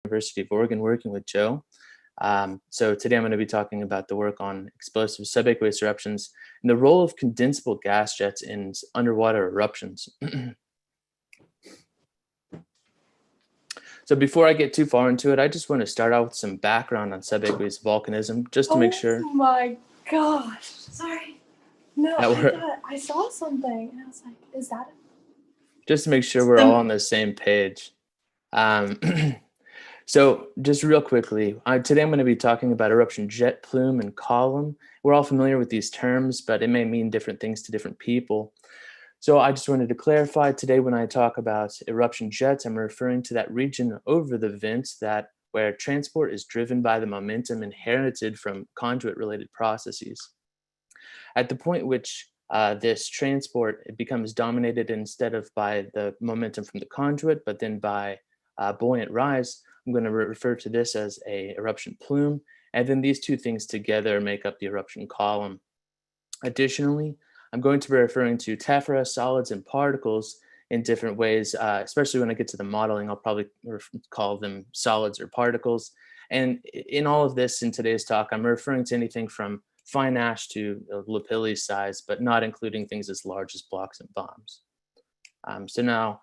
University of Oregon working with Joe. So today I'm going to be talking about the work on explosive subaqueous eruptions and the role of condensable gas jets in underwater eruptions. So before I get too far into it, I just want to start out with some background on subaqueous volcanism, just to make sure Oh my gosh. Sorry. No, that we're I saw something and I was like, is that just to make sure we're all on the same page. Um, so just real quickly, today I'm going to be talking about eruption jet plume and column. We're all familiar with these terms, but it may mean different things to different people. So I just wanted to clarify today when I talk about eruption jets, I'm referring to that region over the vents where transport is driven by the momentum inherited from conduit-related processes. At the point which this transport it becomes dominated instead of by the momentum from the conduit, but then by buoyant rise, I'm going to refer to this as a eruption plume. And then these two things together make up the eruption column. Additionally, I'm going to be referring to tephra, solids, and particles in different ways, especially when I get to the modeling, I'll probably call them solids or particles. And in all of this in today's talk, I'm referring to anything from fine ash to lapilli size, but not including things as large as blocks and bombs. So now,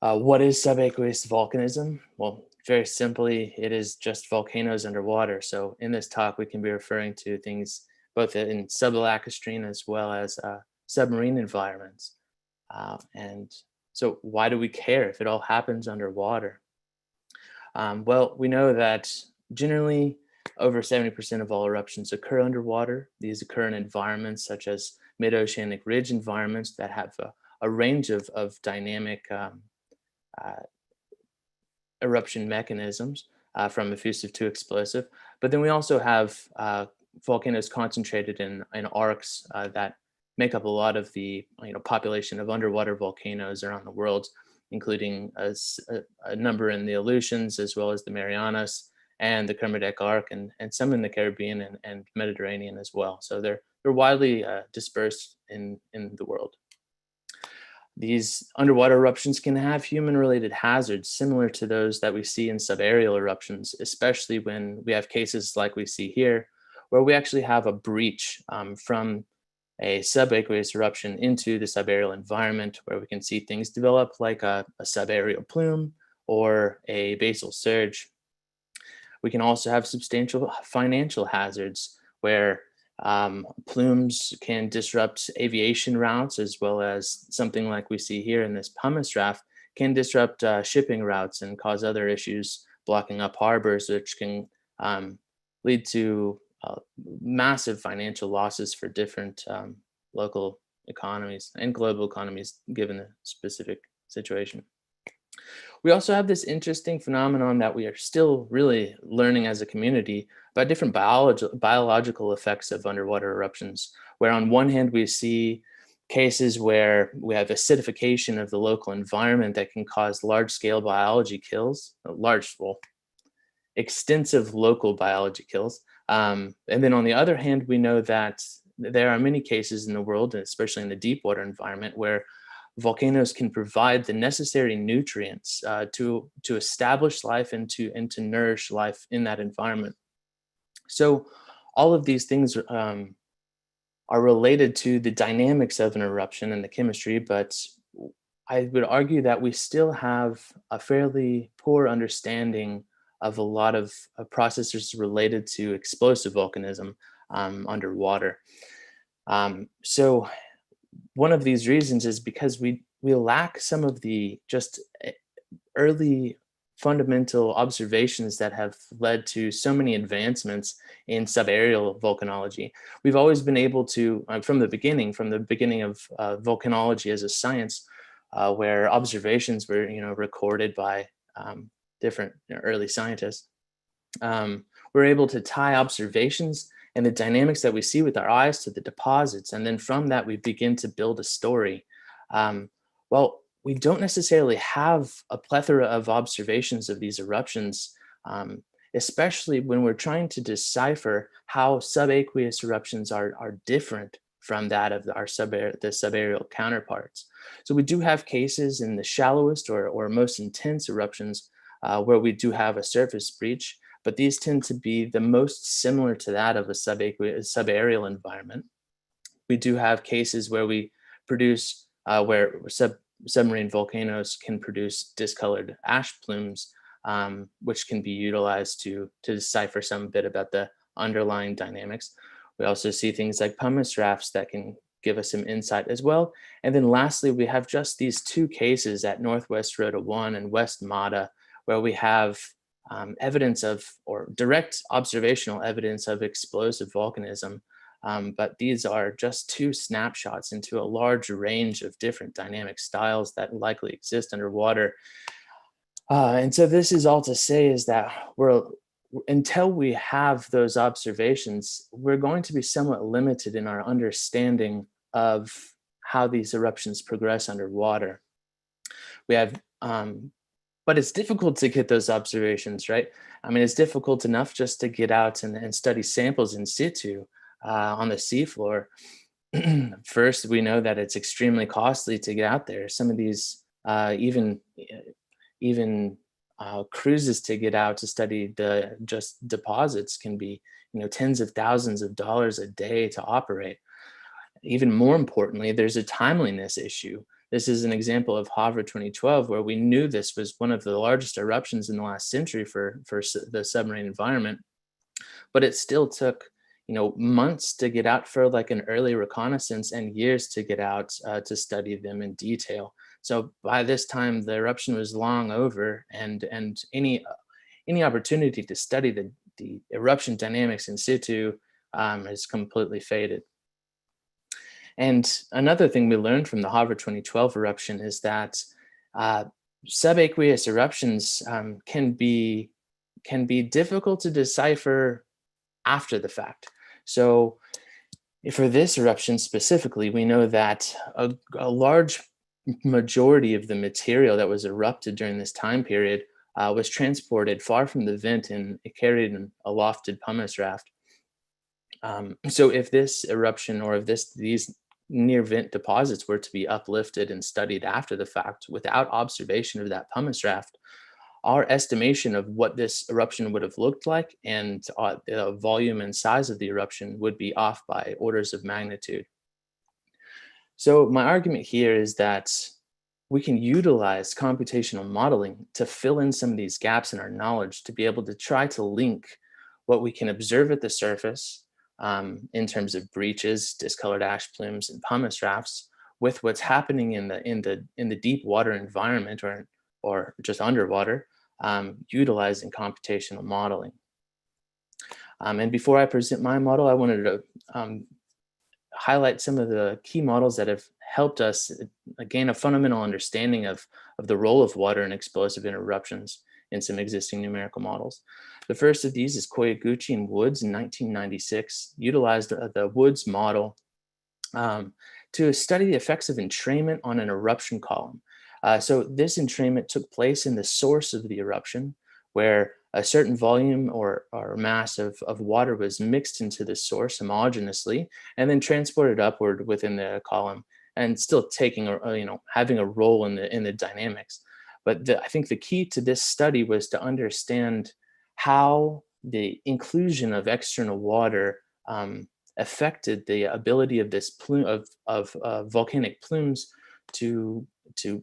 what is subaqueous volcanism? Well, very simply, it is just volcanoes underwater. So in this talk, we can be referring to things both in sublacustine as well as submarine environments. And so why do we care if it all happens underwater? Well, we know that generally over 70% of all eruptions occur underwater. These occur in environments such as mid-oceanic ridge environments that have a range of dynamic eruption mechanisms from effusive to explosive. But then we also have volcanoes concentrated in arcs that make up a lot of the population of underwater volcanoes around the world, including a number in the Aleutians as well as the Marianas and the Kermadec Arc, and some in the Caribbean and Mediterranean as well. So they're widely dispersed in the world. These underwater eruptions can have human-related hazards similar to those that we see in subaerial eruptions, especially when we have cases like we see here, where we actually have a breach from a subaqueous eruption into the subaerial environment, where we can see things develop like a subaerial plume or a basal surge. We can also have substantial financial hazards where plumes can disrupt aviation routes, as well as something like we see here in this pumice draft can disrupt shipping routes and cause other issues, blocking up harbors, which can lead to massive financial losses for different local economies and global economies given the specific situation. We also have this interesting phenomenon that we are still really learning as a community about different biological effects of underwater eruptions, where on one hand we see cases where we have acidification of the local environment that can cause large-scale biology kills, extensive local biology kills. And then on the other hand, we know that there are many cases in the world, especially in the deep water environment, where volcanoes can provide the necessary nutrients to establish life and to nourish life in that environment. So all of these things are related to the dynamics of an eruption and the chemistry, but I would argue that we still have a fairly poor understanding of a lot of processes related to explosive volcanism underwater. So one of these reasons is because we lack some of the just early fundamental observations that have led to so many advancements in subaerial volcanology. We've always been able to, from the beginning of volcanology as a science, where observations were recorded by different early scientists, we're able to tie observations and the dynamics that we see with our eyes to the deposits. And then from that, we begin to build a story. Well, we don't necessarily have a plethora of observations of these eruptions, especially when we're trying to decipher how subaqueous eruptions are different from that of the subaerial counterparts. So we do have cases in the shallowest or most intense eruptions where we do have a surface breach, but these tend to be the most similar to that of a subaerial environment. We do have cases where we produce, where submarine volcanoes can produce discolored ash plumes, which can be utilized to decipher some bit about the underlying dynamics. We also see things like pumice rafts that can give us some insight as well. And then lastly, we have just these two cases at Northwest Rota 1 and West Mata, where we have evidence of, or direct observational evidence of explosive volcanism. But these are just two snapshots into a large range of different dynamic styles that likely exist underwater. And so this is all to say is that until we have those observations, we're going to be somewhat limited in our understanding of how these eruptions progress underwater. We have, but it's difficult to get those observations, right? I mean, it's difficult enough just to get out and study samples in situ on the seafloor. First, we know that it's extremely costly to get out there. Some of these, even cruises to get out to study the just deposits can be, tens of thousands of dollars a day to operate. Even more importantly, there's a timeliness issue. This is an example of Havre 2012, where we knew this was one of the largest eruptions in the last century for the submarine environment, but it still took months to get out for like an early reconnaissance and years to get out to study them in detail. So by this time, the eruption was long over, and any opportunity to study the eruption dynamics in situ has completely faded. And another thing we learned from the Havre 2012 eruption is that subaqueous eruptions can be difficult to decipher after the fact. So for this eruption specifically, we know that a large majority of the material that was erupted during this time period was transported far from the vent and carried in a lofted pumice raft. So if this eruption, or if these near vent deposits were to be uplifted and studied after the fact without observation of that pumice raft, our estimation of what this eruption would have looked like and the volume and size of the eruption would be off by orders of magnitude. So my argument here is that we can utilize computational modeling to fill in some of these gaps in our knowledge, to be able to try to link what we can observe at the surface in terms of breaches, discolored ash plumes, and pumice rafts, with what's happening in the deep water environment, or just underwater, utilizing computational modeling. And before I present my model, I wanted to highlight some of the key models that have helped us gain a fundamental understanding of the role of water in explosive eruptions in some existing numerical models. The first of these is Koyaguchi and Woods in 1996, utilized the Woods model to study the effects of entrainment on an eruption column. So this entrainment took place in the source of the eruption, where a certain volume or mass of water was mixed into the source homogeneously and then transported upward within the column, and still taking having a role in the dynamics. But I think the key to this study was to understand how the inclusion of external water affected the ability of this plume of volcanic plumes to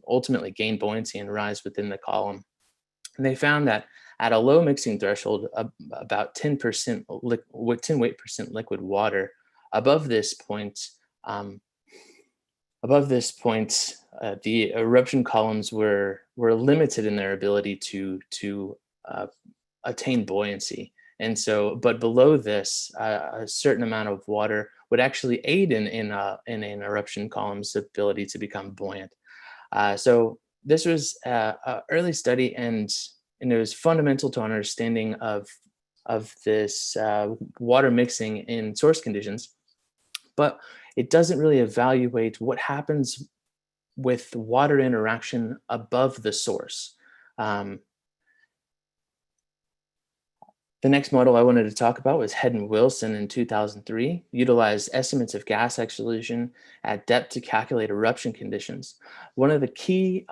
ultimately gain buoyancy and rise within the column. And they found that at a low mixing threshold, about 10% 10 weight percent liquid water, above this point, the eruption columns were limited in their ability to attain buoyancy. And so, but below this, a certain amount of water would actually aid in an eruption column's ability to become buoyant. So this was an early study, and it was fundamental to our understanding of this water mixing in source conditions. But it doesn't really evaluate what happens with water interaction above the source. The next model I wanted to talk about was Head and Wilson in 2003, utilized estimates of gas exhalation at depth to calculate eruption conditions. One of the key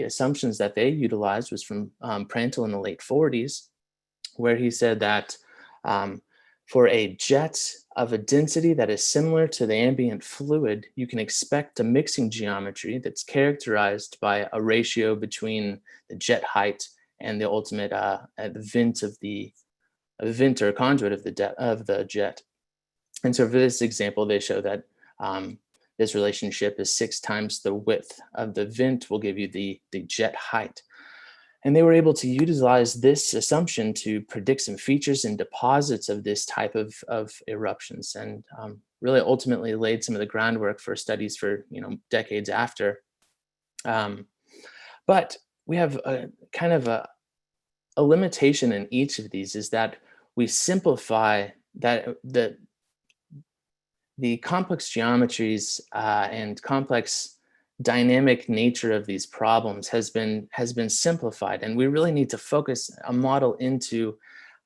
assumptions that they utilized was from Prandtl in the late 40s, where he said that um, for a jet of a density that is similar to the ambient fluid, you can expect a mixing geometry that's characterized by a ratio between the jet height and the ultimate vent of the vent or conduit of the jet. And so for this example, they show that this relationship is 6 times the width of the vent will give you the jet height. And they were able to utilize this assumption to predict some features and deposits of this type of eruptions, and really ultimately laid some of the groundwork for studies for decades after. But we have a kind of a limitation in each of these, is that we simplify that the complex geometries and complex dynamic nature of these problems has been simplified, and we really need to focus a model into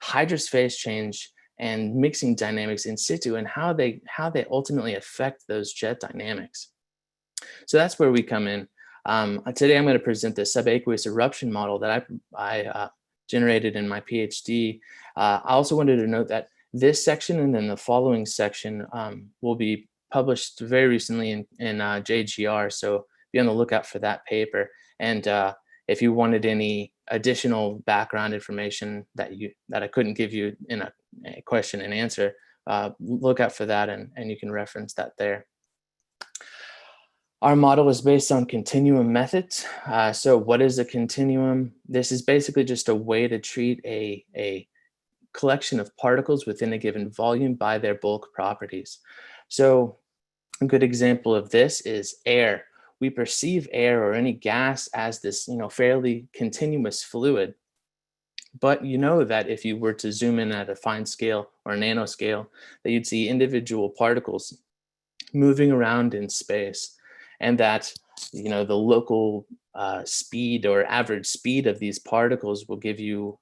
hydrophase change and mixing dynamics in situ, and how they ultimately affect those jet dynamics. So that's where we come in. Today I'm going to present the subaqueous eruption model that I generated in my PhD. I also wanted to note that this section and then the following section will be published very recently in JGR, so be on the lookout for that paper. And if you wanted any additional background information that I couldn't give you in a question and answer, look out for that, and you can reference that there. Our model is based on continuum methods. So what is a continuum? This is basically just a way to treat a collection of particles within a given volume by their bulk properties. So a good example of this is air. We perceive air or any gas as this, fairly continuous fluid. But you know that if you were to zoom in at a fine scale or a nanoscale, that you'd see individual particles moving around in space, and that the local speed or average speed of these particles will give you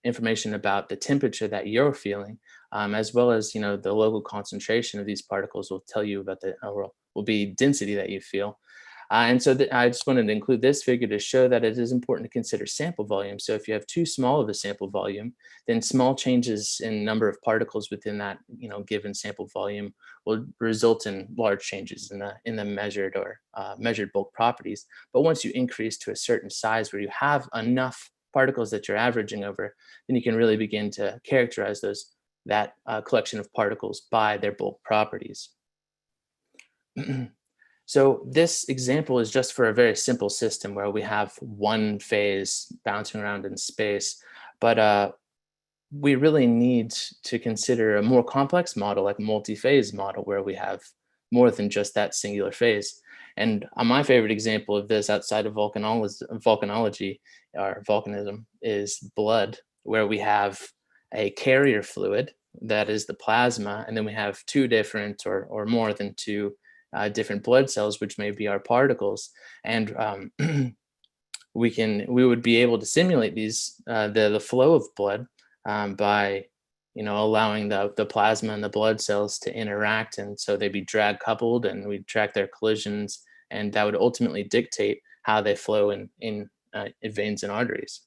information about the temperature that you're feeling, as well as the local concentration of these particles will tell you about will be density that you feel. And so I just wanted to include this figure to show that it is important to consider sample volume. So if you have too small of a sample volume, then small changes in number of particles within that given sample volume will result in large changes in the measured or measured bulk properties. But once you increase to a certain size where you have enough particles that you're averaging over, then you can really begin to characterize that collection of particles by their bulk properties. So this example is just for a very simple system where we have one phase bouncing around in space, but we really need to consider a more complex model, like a multi-phase model, where we have more than just that singular phase. And my favorite example of this outside of volcanology or volcanism is blood, where we have a carrier fluid that is the plasma, and then we have two different or more than two different blood cells, which may be our particles. And we would be able to simulate these the flow of blood by allowing the plasma and the blood cells to interact, and so they'd be drag coupled, and we'd track their collisions, and that would ultimately dictate how they flow in veins and arteries.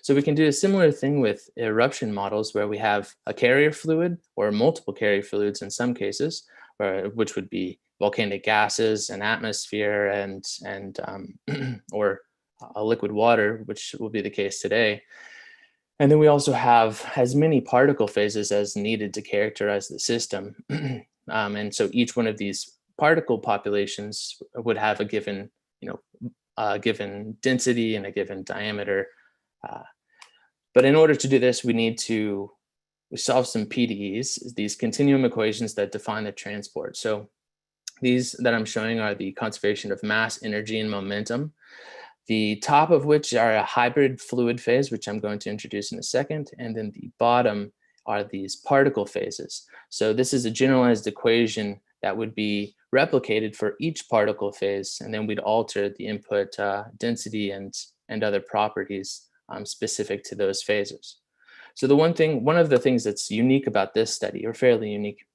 So we can do a similar thing with eruption models, where we have a carrier fluid or multiple carrier fluids in some cases, which would be volcanic gases, an atmosphere, and or a liquid water, which will be the case today. And then we also have as many particle phases as needed to characterize the system. And so each one of these particle populations would have a given, given density and a given diameter. But in order to do this, we solve some PDEs, these continuum equations that define the transport. So these that I'm showing are the conservation of mass, energy, and momentum, the top of which are a hybrid fluid phase, which I'm going to introduce in a second, and then the bottom are these particle phases. So this is a generalized equation that would be replicated for each particle phase, and then we'd alter the input density and other properties specific to those phases. So one of the things that's unique about this study, or fairly unique,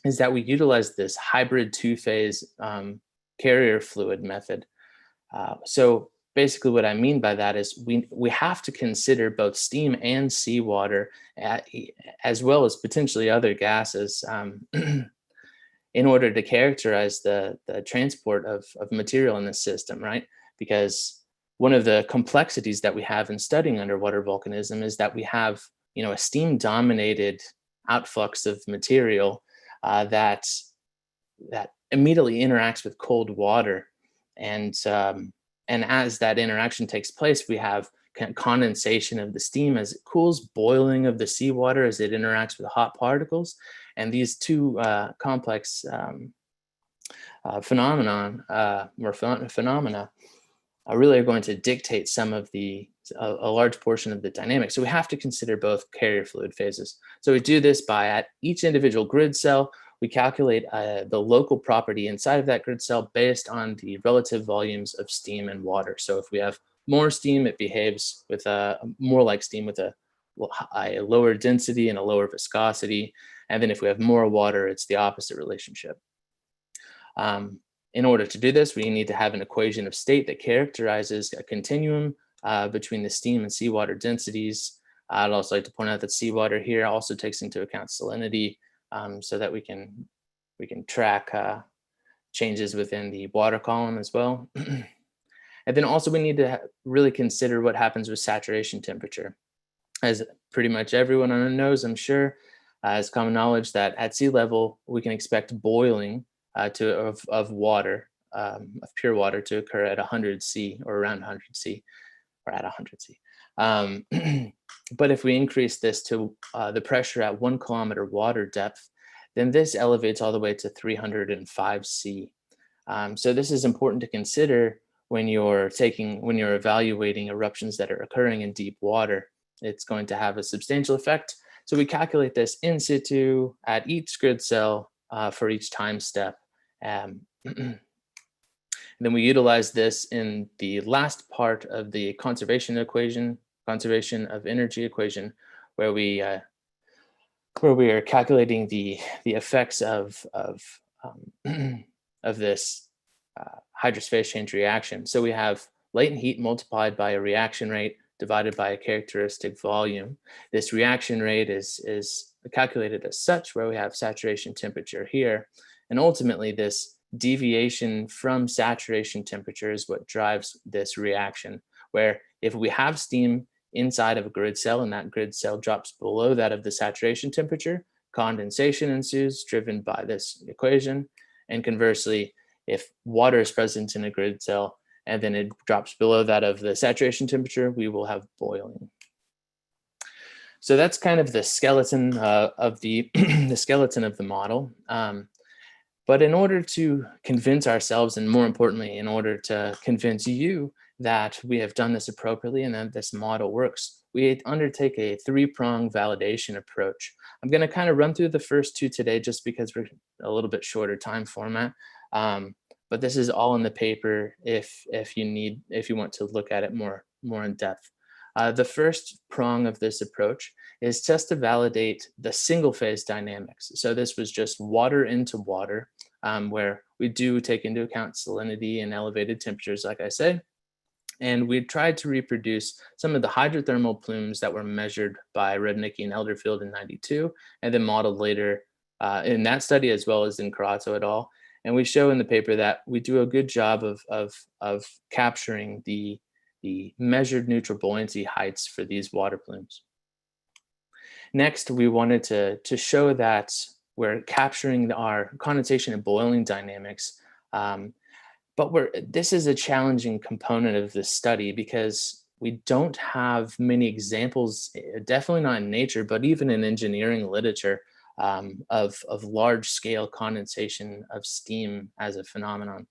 is that we utilize this hybrid two-phase carrier fluid method. So basically what I mean by that is we have to consider both steam and seawater, as well as potentially other gases, in order to characterize the transport of material in the system, right? Because one of the complexities that we have in studying underwater volcanism is that we have, a steam dominated outflux of material that immediately interacts with cold water, and and as that interaction takes place, we have condensation of the steam as it cools, boiling of the seawater as it interacts with hot particles, and these two complex phenomena really are going to dictate some of a large portion of the dynamics. So we have to consider both carrier fluid phases. So we do this by, at each individual grid cell, we calculate the local property inside of that grid cell based on the relative volumes of steam and water. So if we have more steam, it behaves with more like steam with a lower density and a lower viscosity. And then if we have more water, it's the opposite relationship. In order to do this, we need to have an equation of state that characterizes a continuum between the steam and seawater densities. I'd also like to point out that seawater here also takes into account salinity, so that we can track changes within the water column as well. And then also we need to really consider what happens with saturation temperature. As pretty much everyone knows, I'm sure, it's common knowledge that at sea level, we can expect boiling of water, of pure water, to occur at 100 C or around 100 C, or at 100 C. But if we increase this to the pressure at 1 kilometer water depth, then this elevates all the way to 305 C. So this is important to consider when you're evaluating eruptions that are occurring in deep water. It's going to have a substantial effect. So we calculate this in situ at each grid cell for each time step. And then we utilize this in the last part of the conservation of energy equation, where we are calculating the effects of of this hydrophase change reaction. So we have latent heat multiplied by a reaction rate divided by a characteristic volume. This reaction rate is calculated as such, where we have saturation temperature here, and ultimately this deviation from saturation temperature is what drives this reaction, where if we have steam inside of a grid cell and that grid cell drops below that of the saturation temperature, condensation ensues driven by this equation. And conversely, if water is present in a grid cell and then it drops below that of the saturation temperature, we will have boiling. So that's kind of the skeleton of the skeleton of the model. But in order to convince ourselves, and more importantly, in order to convince you that we have done this appropriately and that this model works, we undertake a three-pronged validation approach. I'm going to kind of run through the first two today just because we're a little bit shorter time format. But this is all in the paper if you want to look at it more in depth. The first prong of this approach is just to validate the single phase dynamics. So this was just water into water, where we do take into account salinity and elevated temperatures, like I said. And we tried to reproduce some of the hydrothermal plumes that were measured by Rudnicki and Elderfield in '92, and then modeled later in that study, as well as in Carato et al. And we show in the paper that we do a good job of capturing the measured neutral buoyancy heights for these water plumes. Next, we wanted to show that we're capturing our condensation and boiling dynamics, but this is a challenging component of this study because we don't have many examples, definitely not in nature, but even in engineering literature, of large-scale condensation of steam as a phenomenon.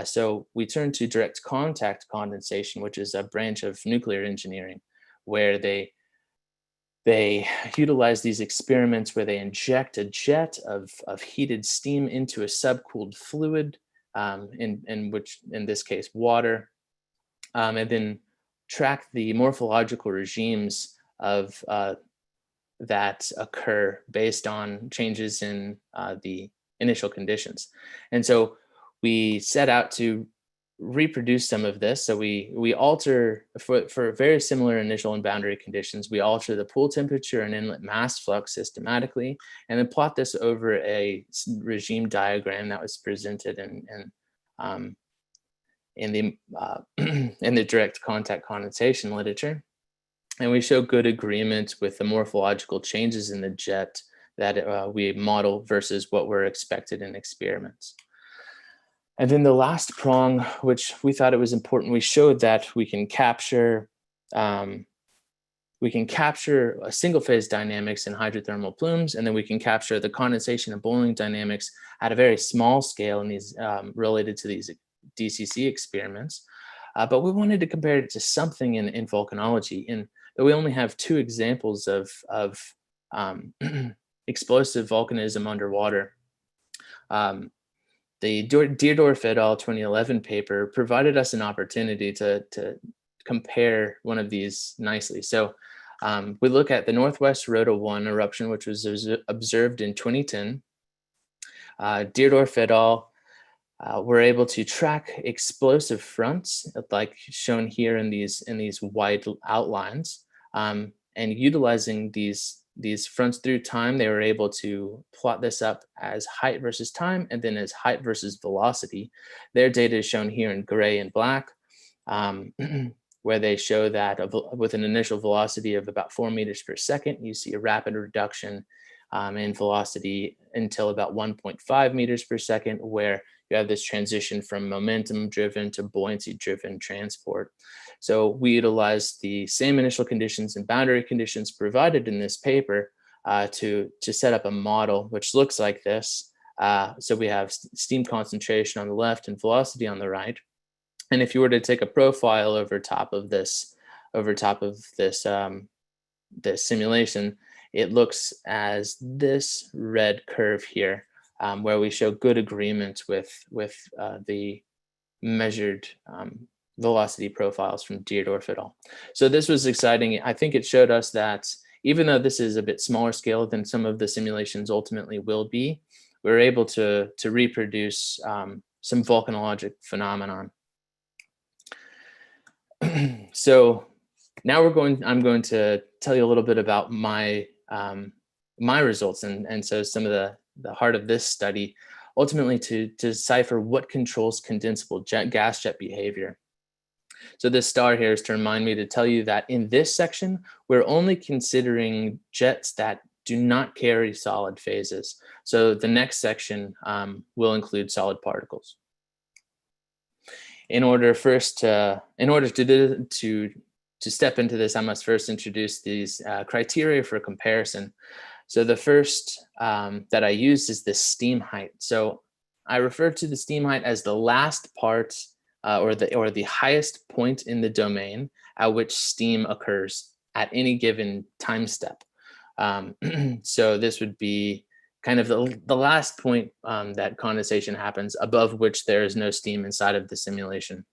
So we turn to direct contact condensation, which is a branch of nuclear engineering, where they utilize these experiments where they inject a jet of heated steam into a subcooled fluid, in this case water, and then track the morphological regimes of that occur based on changes in the initial conditions. And so we set out to reproduce some of this. So we alter for very similar initial and boundary conditions, we alter the pool temperature and inlet mass flux systematically, and then plot this over a regime diagram that was presented um, in the in the direct contact condensation literature. And we show good agreement with the morphological changes in the jet that we model versus what were expected in experiments. And then the last prong, which we thought it was important, we showed that we can capture a single phase dynamics in hydrothermal plumes, and then we can capture the condensation and boiling dynamics at a very small scale in these related to these DCC experiments. But we wanted to compare it to something in volcanology, and we only have 2 examples of explosive volcanism underwater. The Deerdorf et al. 2011 paper provided us an opportunity to compare one of these nicely. So we look at the Northwest Rota 1 eruption, which was observed in 2010. Deerdorf et al. Were able to track explosive fronts, like shown here in these wide outlines, and utilizing these fronts through time, they were able to plot this up as height versus time and then as height versus velocity. Their data is shown here in gray and black, where they show that with an initial velocity of about 4 meters per second, you see a rapid reduction in velocity until about 1.5 meters per second, where you have this transition from momentum-driven to buoyancy-driven transport. So we utilized the same initial conditions and boundary conditions provided in this paper to set up a model which looks like this. So we have steam concentration on the left and velocity on the right. And if you were to take a profile over top of this this simulation, it looks as this red curve here, where we show good agreement with the measured velocity profiles from Deerdorf et al. So this was exciting. I think it showed us that even though this is a bit smaller scale than some of the simulations ultimately will be, we're able to reproduce some volcanologic phenomenon. So now I'm going to tell you a little bit about my my results, and so some of the heart of this study, ultimately to decipher what controls condensable gas jet behavior. So this star here is to remind me to tell you that in this section, we're only considering jets that do not carry solid phases. So the next section will include solid particles. In order to step into this, I must first introduce these criteria for comparison. So the first that I use is the steam height. So I refer to the steam height as the last part or the highest point in the domain at which steam occurs at any given time step. So this would be kind of the last point that condensation happens, above which there is no steam inside of the simulation.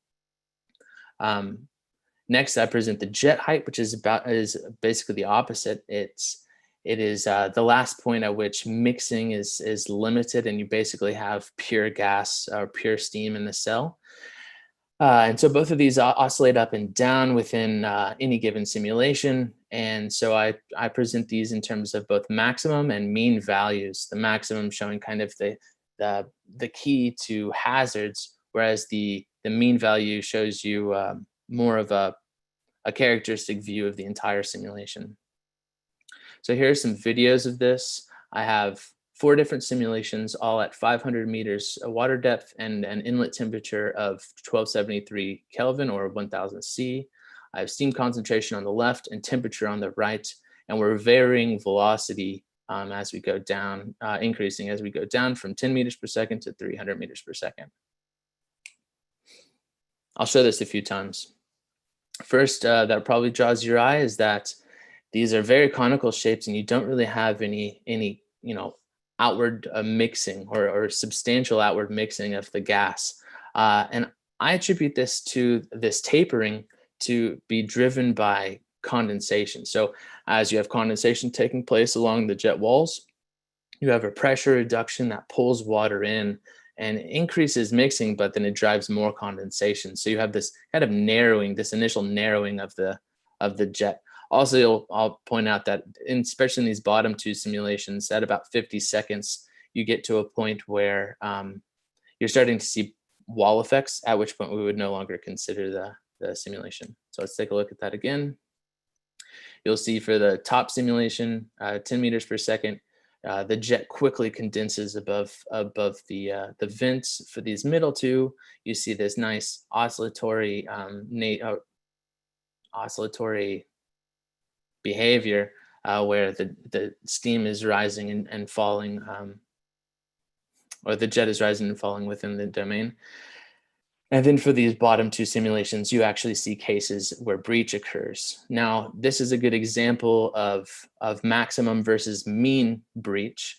Next, I present the jet height, which is basically the opposite. It is the last point at which mixing is limited, and you basically have pure gas or pure steam in the cell. And so both of these oscillate up and down within any given simulation. And so I present these in terms of both maximum and mean values. The maximum showing kind of the key to hazards, whereas the mean value shows you more of a characteristic view of the entire simulation. So here are some videos of this. I have 4 different simulations, all at 500 meters water depth and an inlet temperature of 1273 Kelvin or 1000 C. I have steam concentration on the left and temperature on the right, and we're varying velocity as we go down, increasing as we go down from 10 meters per second to 300 meters per second. I'll show this a few times. First, that probably draws your eye is that these are very conical shapes, and you don't really have any outward mixing or substantial outward mixing of the gas. And I attribute this to this tapering to be driven by condensation. So as you have condensation taking place along the jet walls, you have a pressure reduction that pulls water in and increases mixing, but then it drives more condensation. So you have this kind of narrowing, this initial narrowing of the jet. Also, I'll point out that especially in these bottom two simulations, at about 50 seconds, you get to a point where you're starting to see wall effects, at which point we would no longer consider the simulation. So let's take a look at that again. You'll see for the top simulation, 10 meters per second, the jet quickly condenses above the vents. For these middle two, you see this nice oscillatory behavior where the steam is rising and falling, or the jet is rising and falling within the domain. And then for these bottom two simulations, you actually see cases where breach occurs. Now, this is a good example of maximum versus mean breach,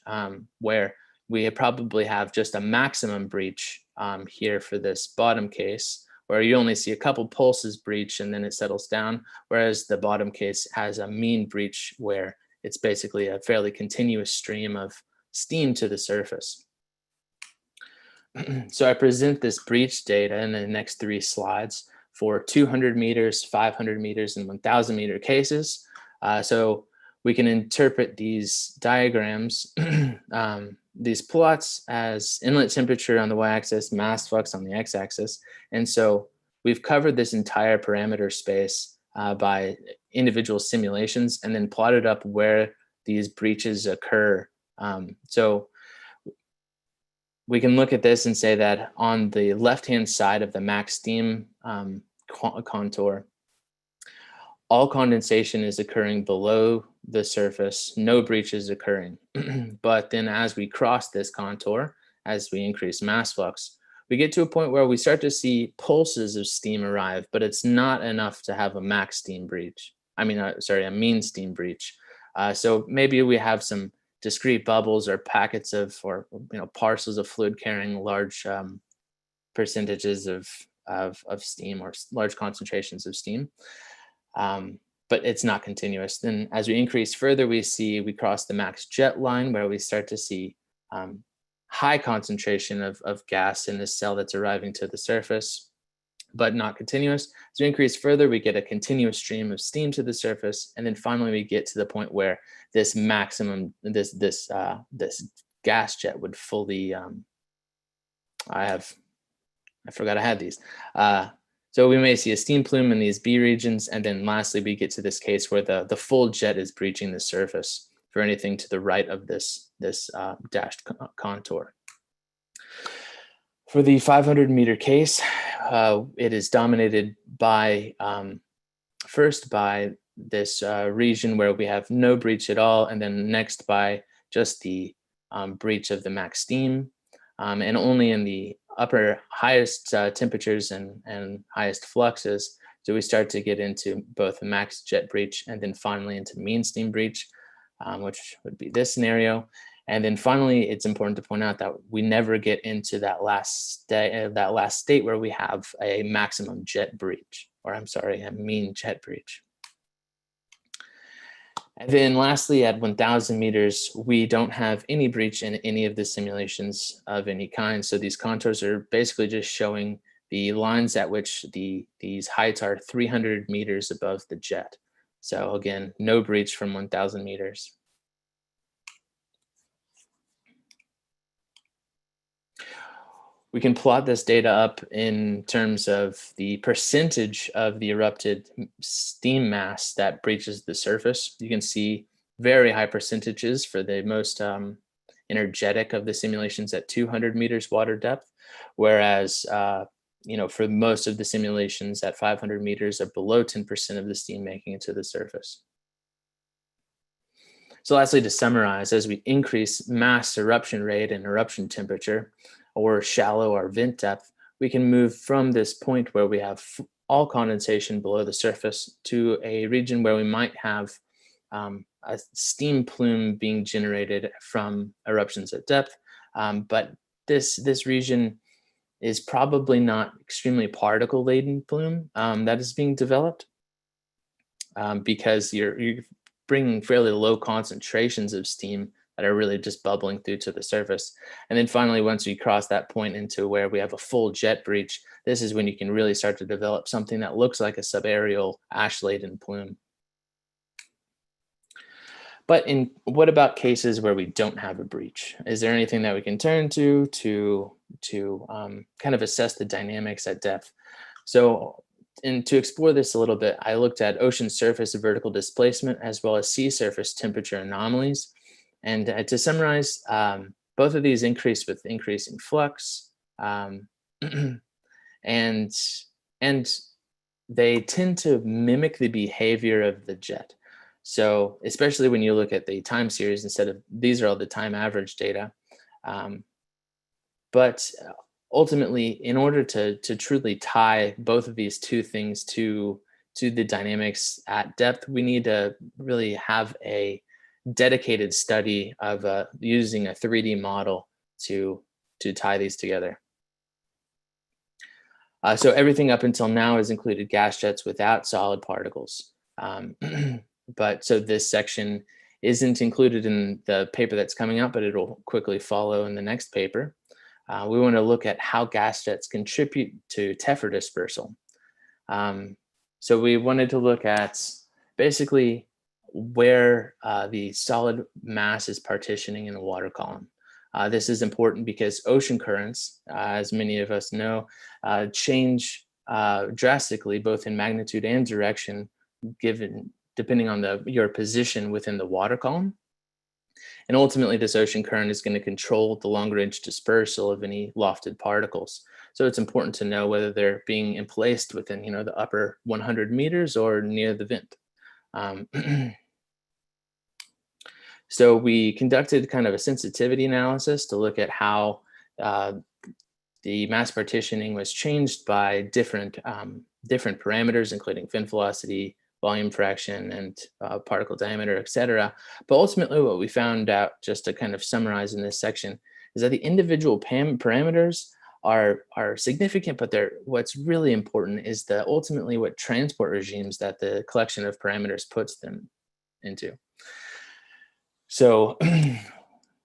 where we probably have just a maximum breach here for this bottom case, where you only see a couple pulses breach and then it settles down, whereas the bottom case has a mean breach where it's basically a fairly continuous stream of steam to the surface. So I present this breach data in the next 3 slides for 200 meters, 500 meters, and 1,000 meter cases. So we can interpret these diagrams, these plots, as inlet temperature on the y-axis, mass flux on the x-axis. And so we've covered this entire parameter space by individual simulations and then plotted up where these breaches occur. So we can look at this and say that on the left-hand side of the max steam contour, all condensation is occurring below the surface, no breach is occurring. But then as we cross this contour, as we increase mass flux, we get to a point where we start to see pulses of steam arrive, but it's not enough to have a max steam breach. I mean, a mean steam breach. So maybe we have some discrete bubbles or packets of, or parcels of fluid carrying large percentages of steam or large concentrations of steam, but it's not continuous. Then as we increase further, we cross the max jet line where we start to see high concentration of gas in this cell that's arriving to the surface, but not continuous. As we increase further, we get a continuous stream of steam to the surface, and then finally we get to the point where this maximum, this gas jet would fully. I forgot I had these. So we may see a steam plume in these B regions, and then lastly we get to this case where the full jet is breaching the surface for anything to the right of this dashed contour. For the 500 meter case, it is dominated by first by this region where we have no breach at all, and then next by just the breach of the max steam, and only in the upper highest temperatures and highest fluxes do we start to get into both max jet breach and then finally into mean steam breach, which would be this scenario. And then finally, it's important to point out that we never get into that last state where we have a maximum jet breach, or I'm sorry, a mean jet breach. And then lastly, at 1,000 meters, we don't have any breach in any of the simulations of any kind. So these contours are basically just showing the lines at which these heights are 300 meters above the jet. So again, no breach from 1,000 meters. We can plot this data up in terms of the percentage of the erupted steam mass that breaches the surface. You can see very high percentages for the most energetic of the simulations at 200 meters water depth, whereas for most of the simulations at 500 meters are below 10% of the steam making it to the surface. So lastly, to summarize, as we increase mass eruption rate and eruption temperature, or shallow or vent depth, we can move from this point where we have all condensation below the surface to a region where we might have a steam plume being generated from eruptions at depth. But this region is probably not extremely particle-laden plume that is being developed. because you're bringing fairly low concentrations of steam that are really just bubbling through to the surface. And then finally, once we cross that point into where we have a full jet breach, this is when you can really start to develop something that looks like a subaerial ash-laden plume. But what about cases where we don't have a breach? Is there anything that we can turn to kind of assess the dynamics at depth? So, and to explore this a little bit, I looked at ocean surface vertical displacement as well as sea surface temperature anomalies. And to summarize, both of these increase with increasing flux, um, and and they tend to mimic the behavior of the jet. So especially when you look at the time series instead of these are all the time average data. Um, but ultimately, in order to truly tie both of these two things to the dynamics at depth, we need to really have a dedicated study of using a 3D model to tie these together. So everything up until now has included gas jets without solid particles. But so this section isn't included in the paper that's coming up, but it'll quickly follow in the next paper. We want to look at how gas jets contribute to tephra dispersal. So we wanted to look at basically where the solid mass is partitioning in the water column. This is important because ocean currents, as many of us know, change drastically both in magnitude and direction depending on your position within the water column. And ultimately, this ocean current is going to control the long range dispersal of any lofted particles. So it's important to know whether they're being emplaced within, the upper 100 meters or near the vent. So we conducted kind of a sensitivity analysis to look at how the mass partitioning was changed by different parameters, including fin velocity, volume fraction, and particle diameter, et cetera. But ultimately, what we found out, just to kind of summarize in this section, is that the individual parameters are significant, but what's really important is ultimately what transport regimes that the collection of parameters puts them into. So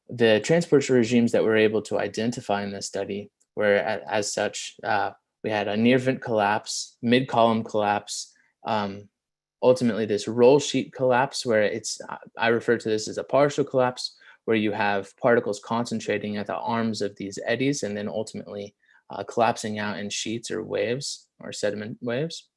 the transport regimes that we're able to identify in this study were as such, we had a near vent collapse, mid column collapse, ultimately this roll sheet collapse where I refer to this as a partial collapse, where you have particles concentrating at the arms of these eddies and then ultimately collapsing out in sheets or waves or sediment waves.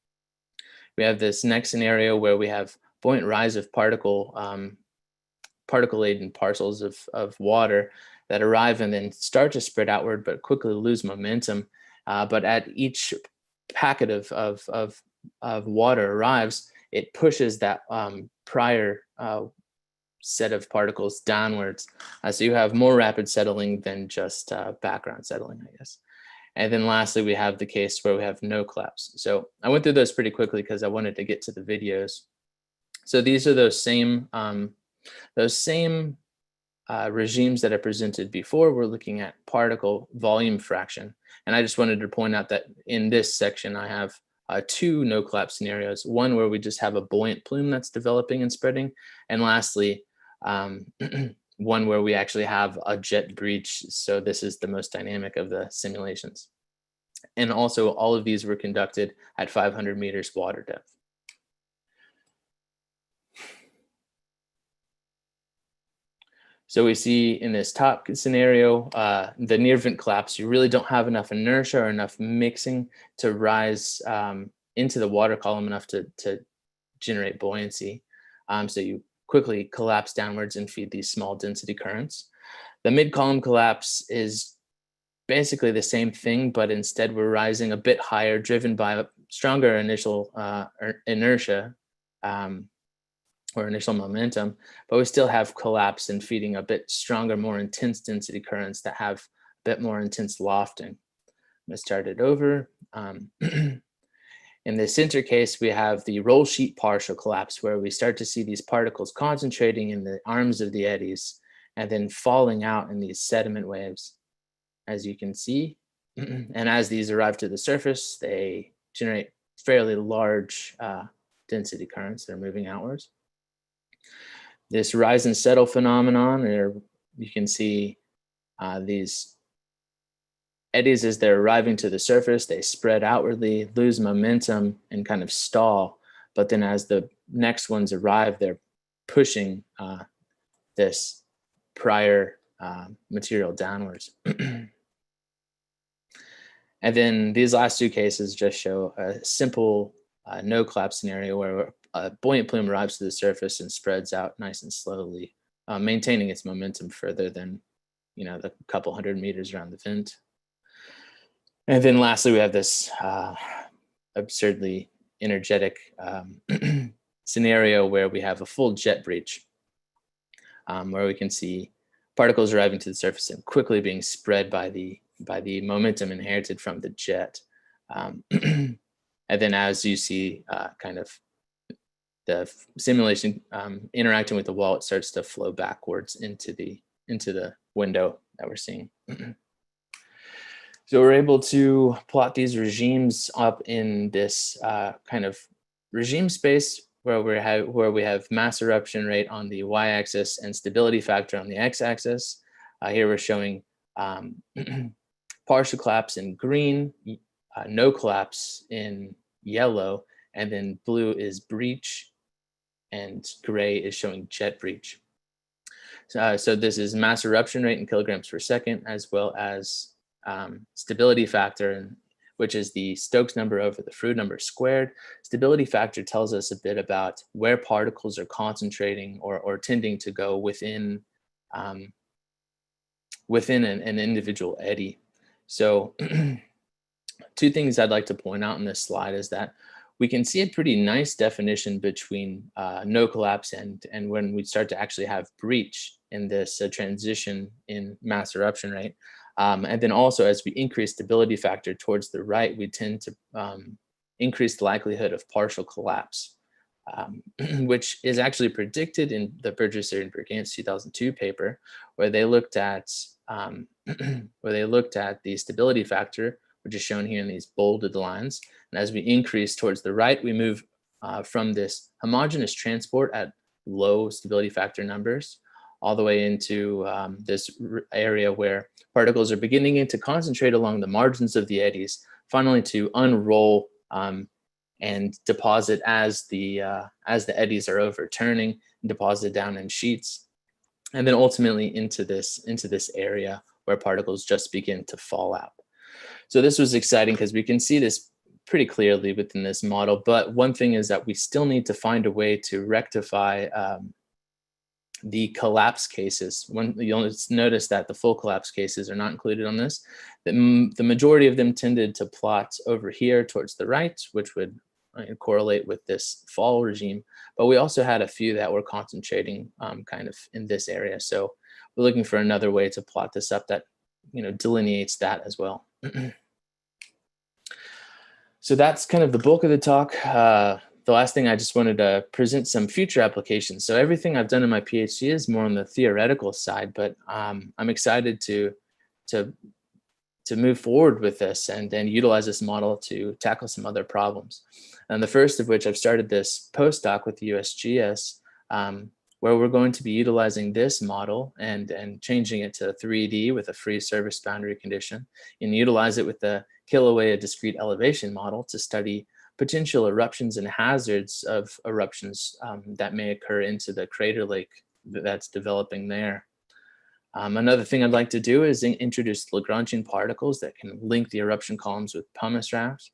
We have this next scenario where we have buoyant rise of particle-laden parcels of water that arrive and then start to spread outward, but quickly lose momentum. But at each packet of water arrives, it pushes that prior set of particles downwards. So you have more rapid settling than just background settling, I guess. And then lastly, we have the case where we have no collapse. So I went through those pretty quickly because I wanted to get to the videos. So these are those same regimes that I presented before. We're looking at particle volume fraction. And I just wanted to point out that in this section, I have two no collapse scenarios, one where we just have a buoyant plume that's developing and spreading. And lastly, one where we actually have a jet breach. So this is the most dynamic of the simulations. And also all of these were conducted at 500 meters water depth. So we see in this top scenario, the near vent collapse, you really don't have enough inertia or enough mixing to rise into the water column enough to generate buoyancy. So you quickly collapse downwards and feed these small density currents. The mid column collapse is basically the same thing, but instead we're rising a bit higher, driven by a stronger initial inertia or initial momentum, but we still have collapse and feeding a bit stronger, more intense density currents that have a bit more intense lofting. I'm gonna start it over. In the center case, we have the roll sheet partial collapse, where we start to see these particles concentrating in the arms of the eddies and then falling out in these sediment waves, as you can see. And as these arrive to the surface, they generate fairly large density currents that are moving outwards. This rise and settle phenomenon, or you can see these eddies as they're arriving to the surface, they spread outwardly, lose momentum, and kind of stall. But then as the next ones arrive, they're pushing this prior material downwards. And then these last two cases just show a simple no collapse scenario where a buoyant plume arrives to the surface and spreads out nice and slowly, maintaining its momentum further than, the couple hundred meters around the vent. And then lastly, we have this absurdly energetic scenario where we have a full jet breach, where we can see particles arriving to the surface and quickly being spread by the momentum inherited from the jet. And then as you see kind of the simulation interacting with the wall, it starts to flow backwards into the window that we're seeing. So we're able to plot these regimes up in this kind of regime space where we have mass eruption rate on the y-axis and stability factor on the x-axis. Here we're showing partial collapse in green, no collapse in yellow, and then blue is breach, and gray is showing jet breach. So this is mass eruption rate in kilograms per second, as well as stability factor, which is the Stokes number over the Froude number squared. Stability factor tells us a bit about where particles are concentrating or tending to go within an individual eddy. So two things I'd like to point out in this slide is that we can see a pretty nice definition between no collapse and when we start to actually have breach in this transition in mass eruption rate. And then also as we increase stability factor towards the right, we tend to increase the likelihood of partial collapse, which is actually predicted in the Burgess and Brigance 2002 paper, where they looked at the stability factor, which is shown here in these bolded lines. And as we increase towards the right, we move from this homogeneous transport at low stability factor numbers all the way into this area where particles are beginning to concentrate along the margins of the eddies, finally to unroll and deposit as the eddies are overturning, and deposit down in sheets, and then ultimately into this area where particles just begin to fall out. So this was exciting because we can see this pretty clearly within this model, but one thing is that we still need to find a way to rectify the collapse cases. You'll notice that the full collapse cases are not included on this. The majority of them tended to plot over here towards the right, which would correlate with this fall regime. But we also had a few that were concentrating kind of in this area. So we're looking for another way to plot this up that delineates that as well. So that's kind of the bulk of the talk. The last thing, I just wanted to present some future applications. So everything I've done in my PhD is more on the theoretical side, but I'm excited to move forward with this and utilize this model to tackle some other problems. And the first of which, I've started this postdoc with the USGS, where we're going to be utilizing this model and changing it to 3D with a free surface boundary condition, and utilize it with the Kilauea discrete elevation model to study potential eruptions and hazards of eruptions that may occur into the crater lake that's developing there. Another thing I'd like to do is introduce Lagrangian particles that can link the eruption columns with pumice rafts.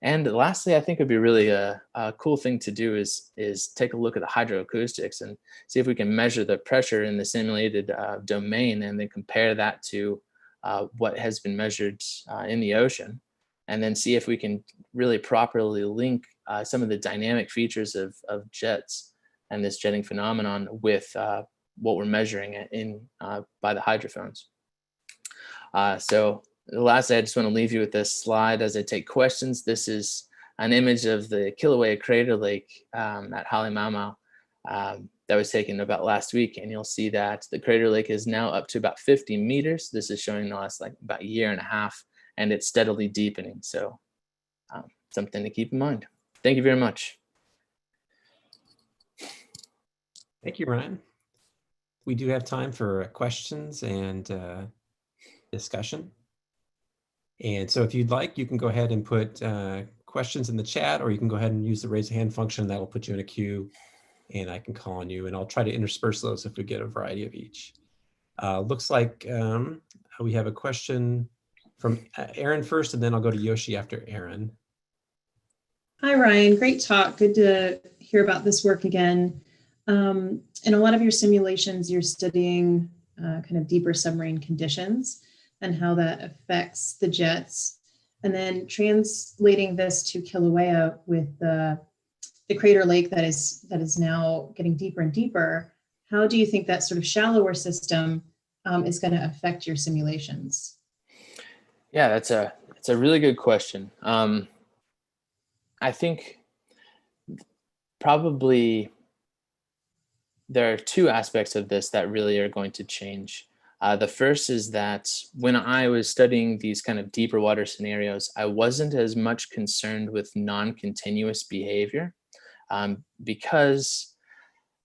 And lastly, I think it'd be really a cool thing to do is take a look at the hydroacoustics and see if we can measure the pressure in the simulated domain and then compare that to what has been measured in the ocean, and then see if we can really properly link some of the dynamic features of jets and this jetting phenomenon with what we're measuring by the hydrophones. So lastly, I just want to leave you with this slide as I take questions. This is an image of the Kilauea crater lake at Halemaumau that was taken about last week, and you'll see that the crater lake is now up to about 50 meters. This is showing the last about a year and a half, and it's steadily deepening. So something to keep in mind. Thank you very much. Thank you, Ryan. We do have time for questions and discussion. And so if you'd like, you can go ahead and put questions in the chat, or you can go ahead and use the raise a hand function. That will put you in a queue and I can call on you, and I'll try to intersperse those if we get a variety of each. Looks like we have a question from Aaron first, and then I'll go to Yoshi after Aaron. Hi, Ryan. Great talk. Good to hear about this work again. In a lot of your simulations, you're studying kind of deeper submarine conditions and how that affects the jets. And then translating this to Kilauea with the crater lake that is now getting deeper and deeper, how do you think that sort of shallower system is going to affect your simulations? Yeah, that's a really good question. I think probably there are two aspects of this that really are going to change. The first is that when I was studying these kind of deeper water scenarios, I wasn't as much concerned with non-continuous behavior because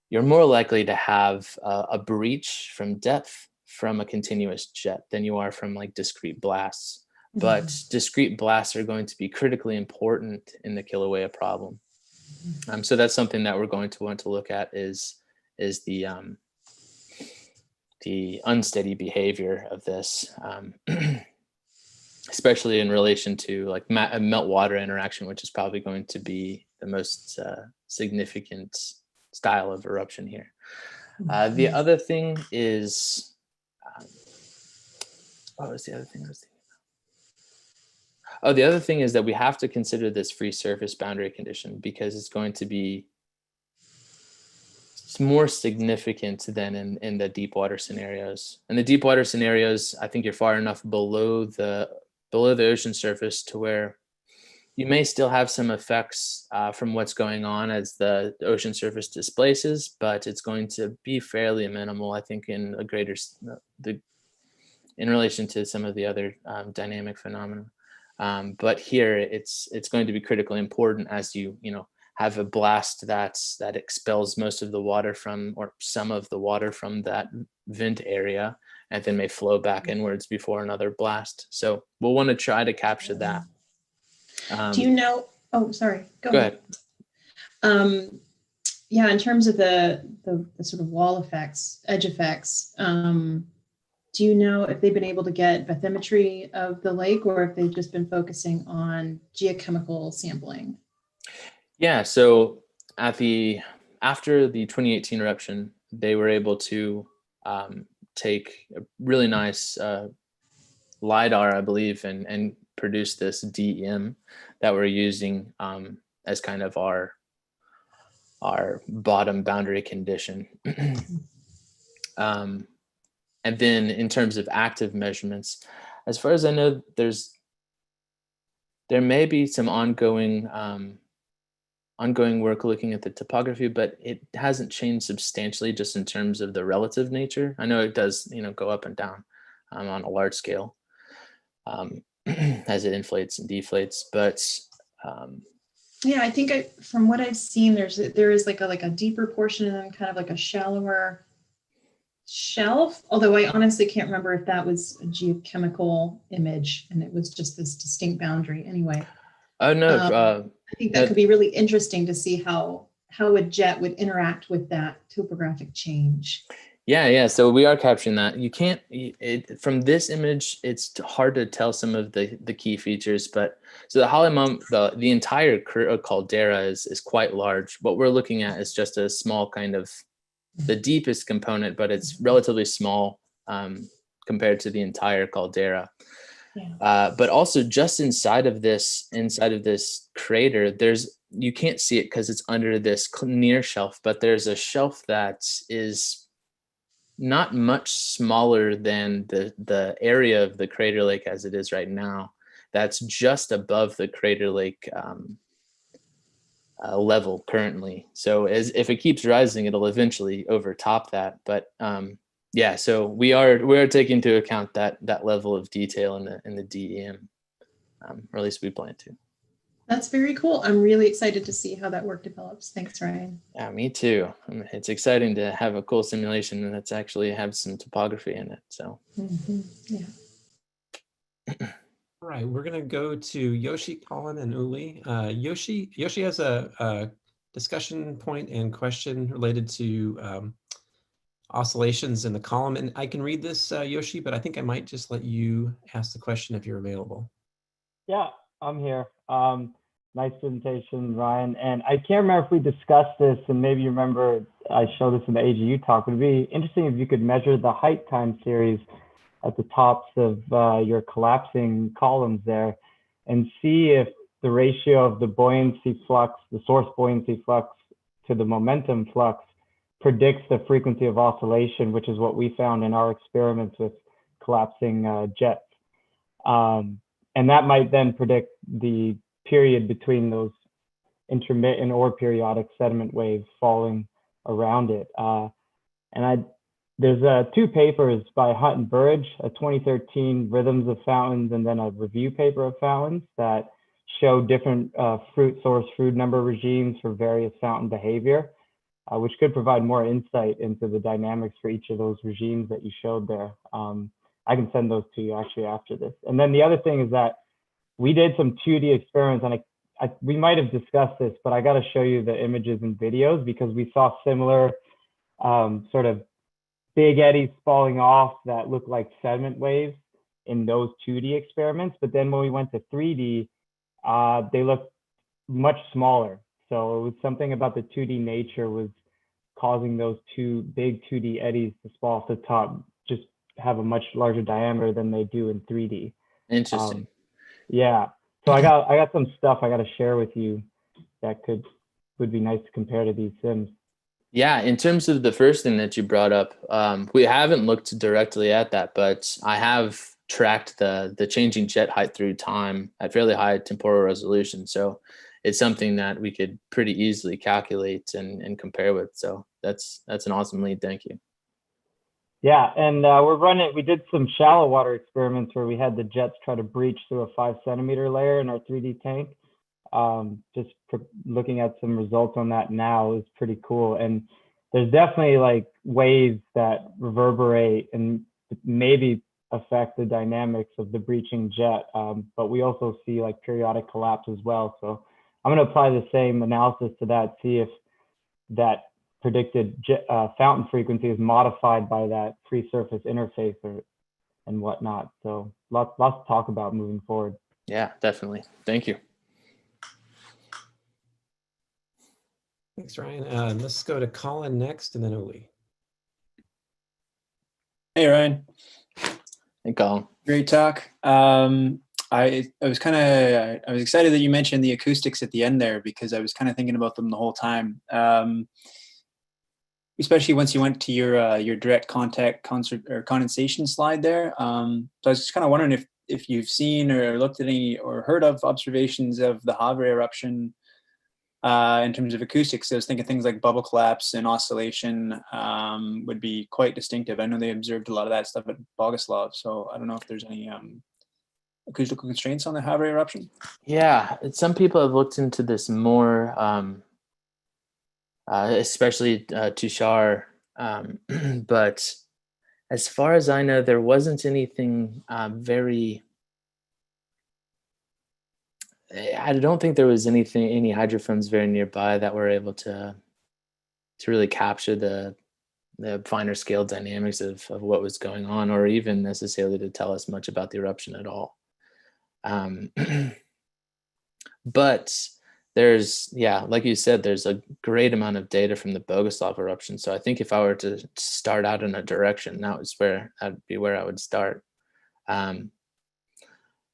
you're more likely to have a breach from depth from a continuous jet than you are from like discrete blasts. But discrete blasts are going to be critically important in the Kilauea problem. So that's something that we're going to want to look at is the unsteady behavior of this, especially in relation to like melt-water interaction, which is probably going to be the most significant style of eruption here. The other thing is, what was the other thing I was thinking? Oh, the other thing is that we have to consider this free surface boundary condition because it's going to be more significant than in the deep water scenarios. In the deep water scenarios, I think you're far enough below the ocean surface to where you may still have some effects from what's going on as the ocean surface displaces, but it's going to be fairly minimal, I think, in a greater in relation to some of the other dynamic phenomena. But here it's going to be critically important as you have a blast that expels most of the water from, or some of the water from that vent area, and then may flow back inwards before another blast. So we'll want to try to capture that. Do you know? Oh, sorry. Go ahead. Yeah, in terms of the sort of wall effects, edge effects, do you know if they've been able to get bathymetry of the lake, or if they've just been focusing on geochemical sampling? Yeah, so after the 2018 eruption, they were able to take a really nice LiDAR, I believe, and produce this DEM that we're using as kind of our bottom boundary condition. And then in terms of active measurements, as far as I know, there may be some ongoing work looking at the topography, but it hasn't changed substantially just in terms of the relative nature. I know it does, go up and down on a large scale as it inflates and deflates, but yeah, I think from what I've seen, there is like a deeper portion and then kind of like a shallower shelf, although I honestly can't remember if that was a geochemical image and it was just this distinct boundary anyway. Oh no, I think that could be really interesting to see how a jet would interact with that topographic change. Yeah. So we are capturing that. You can't from this image, it's hard to tell some of the key features, but so the Halimam, the entire caldera is quite large. What we're looking at is just a small kind of the deepest component, but it's relatively small compared to the entire caldera. Yeah. But also just inside of this crater, you can't see it because it's under this near shelf, but there's a shelf that is not much smaller than the area of the crater lake as it is right now. That's just above the crater lake level currently. So if it keeps rising, it'll eventually overtop that. But yeah, so we are taking into account that level of detail in the DEM, or at least we plan to. That's very cool. I'm really excited to see how that work develops. Thanks, Ryan. Yeah, me too. It's exciting to have a cool simulation that's actually have some topography in it. So, Yeah. All right, we're gonna go to Yoshi, Colin, and Uli. Yoshi has a discussion point and question related to oscillations in the column. And I can read this, Yoshi, but I think I might just let you ask the question if you're available. Yeah, I'm here. Nice presentation, Ryan. And I can't remember if we discussed this, and maybe you remember I showed this in the AGU talk. It would be interesting if you could measure the height time series at the tops of your collapsing columns there and see if the ratio of the buoyancy flux, the source buoyancy flux to the momentum flux predicts the frequency of oscillation, which is what we found in our experiments with collapsing jets. And that might then predict the period between those intermittent or periodic sediment waves falling around it. There's two papers by Hunt and Burridge, a 2013 Rhythms of Fountains, and then a review paper of fountains that show different fruit source food number regimes for various fountain behavior, which could provide more insight into the dynamics for each of those regimes that you showed there. I can send those to you actually after this. And then the other thing is that we did some 2D experiments, and we might have discussed this, but I got to show you the images and videos because we saw similar sort of big eddies falling off that look like sediment waves in those 2D experiments. But then when we went to 3D, they looked much smaller. So it was something about the 2D nature was causing those two big 2D eddies to fall off the top, just have a much larger diameter than they do in 3D. interesting. Yeah. So I got some stuff I got to share with you that would be nice to compare to these sims. Yeah, in terms of the first thing that you brought up, we haven't looked directly at that, but I have tracked the changing jet height through time at fairly high temporal resolution. So it's something that we could pretty easily calculate and compare with. So that's an awesome lead. Thank you. Yeah, and we did some shallow water experiments where we had the jets try to breach through a 5-centimeter layer in our 3D tank. Just looking at some results on that now is pretty cool. And there's definitely like waves that reverberate and maybe affect the dynamics of the breaching jet. But we also see like periodic collapse as well. So I'm going to apply the same analysis to that, see if that predicted fountain frequency is modified by that free surface interface and whatnot. So lots to talk about moving forward. Yeah, definitely. Thank you. Thanks, Ryan. Let's go to Colin next, and then Uli. Hey, Ryan. Hey, Colin. Great talk. I was excited that you mentioned the acoustics at the end there because I was kind of thinking about them the whole time. Especially once you went to your direct contact condensation slide there. So I was just kind of wondering if you've seen or looked at any or heard of observations of the Havre eruption in terms of acoustics. I was thinking things like bubble collapse and oscillation would be quite distinctive. I know they observed a lot of that stuff at Bogoslav, so I don't know if there's any acoustical constraints on the Havre eruption. Yeah, some people have looked into this more, especially Tushar, but as far as I know, there wasn't anything very. I don't think there was any hydrophones very nearby that were able to really capture the finer scale dynamics of what was going on, or even necessarily to tell us much about the eruption at all. But there's, like you said, there's a great amount of data from the Bogoslav eruption. So I think if I were to start that'd be where I would start.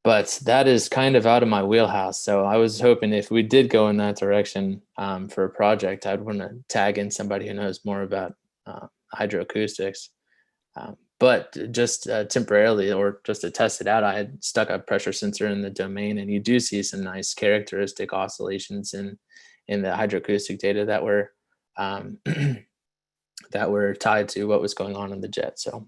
But that is kind of out of my wheelhouse. So I was hoping if we did go in that direction for a project, I'd want to tag in somebody who knows more about hydroacoustics. But just temporarily, or just to test it out, I had stuck a pressure sensor in the domain, and you do see some nice characteristic oscillations in the hydroacoustic data that were that were tied to what was going on in the jet. So,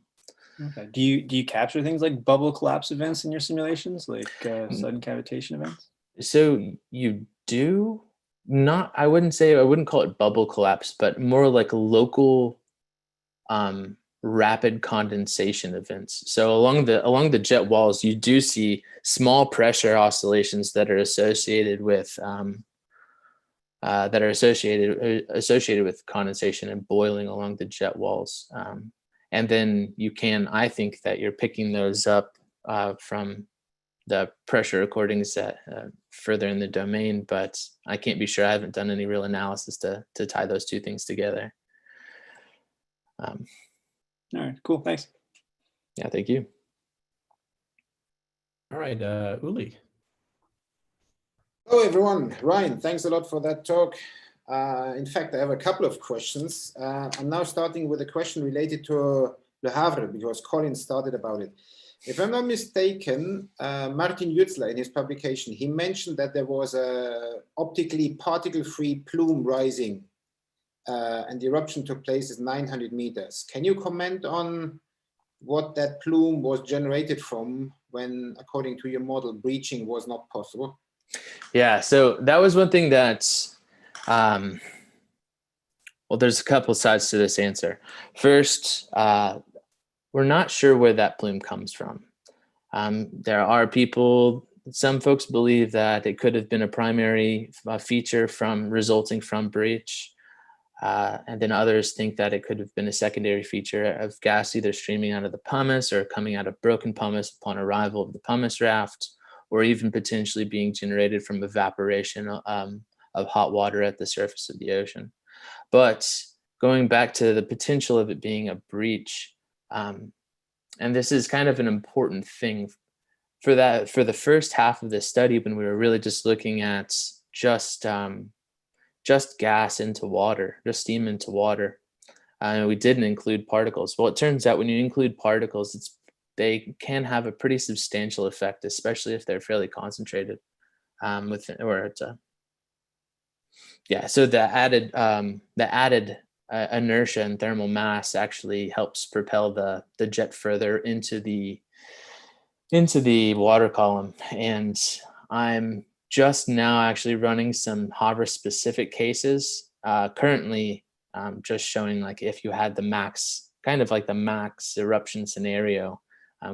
okay. Do you capture things like bubble collapse events in your simulations, like sudden cavitation events? So you do not, I wouldn't call it bubble collapse, but more like local rapid condensation events. So along the jet walls, you do see small pressure oscillations that are associated with associated with condensation and boiling along the jet walls. And then I think that you're picking those up from the pressure recordings that further in the domain, but I can't be sure. I haven't done any real analysis to tie those two things together. All right, cool, thanks. Yeah, thank you. All right, Uli. Hello, everyone. Ryan, thanks a lot for that talk. In fact, I have a couple of questions. I'm now starting with a question related to Le Havre, because Colin started about it. If I'm not mistaken, Martin Yützler, in his publication, he mentioned that there was a optically particle-free plume rising, and the eruption took place at 900 meters. Can you comment on what that plume was generated from when, according to your model, breaching was not possible? Yeah, so that was one thing that, well, there's a couple sides to this answer. First, we're not sure where that plume comes from. There are some folks believe that it could have been a primary feature resulting from breach. And then others think that it could have been a secondary feature of gas either streaming out of the pumice or coming out of broken pumice upon arrival of the pumice raft, or even potentially being generated from evaporation of hot water at the surface of the ocean. But going back to the potential of it being a breach, and this is kind of an important thing for the first half of the study, when we were really just looking at just gas into water, just steam into water. We didn't include particles. Well, it turns out when you include particles, they can have a pretty substantial effect, especially if they're fairly concentrated. So the added inertia and thermal mass actually helps propel the jet further into the water column. And I'm just now actually running some Havre specific cases currently, just showing like if you had the max eruption scenario,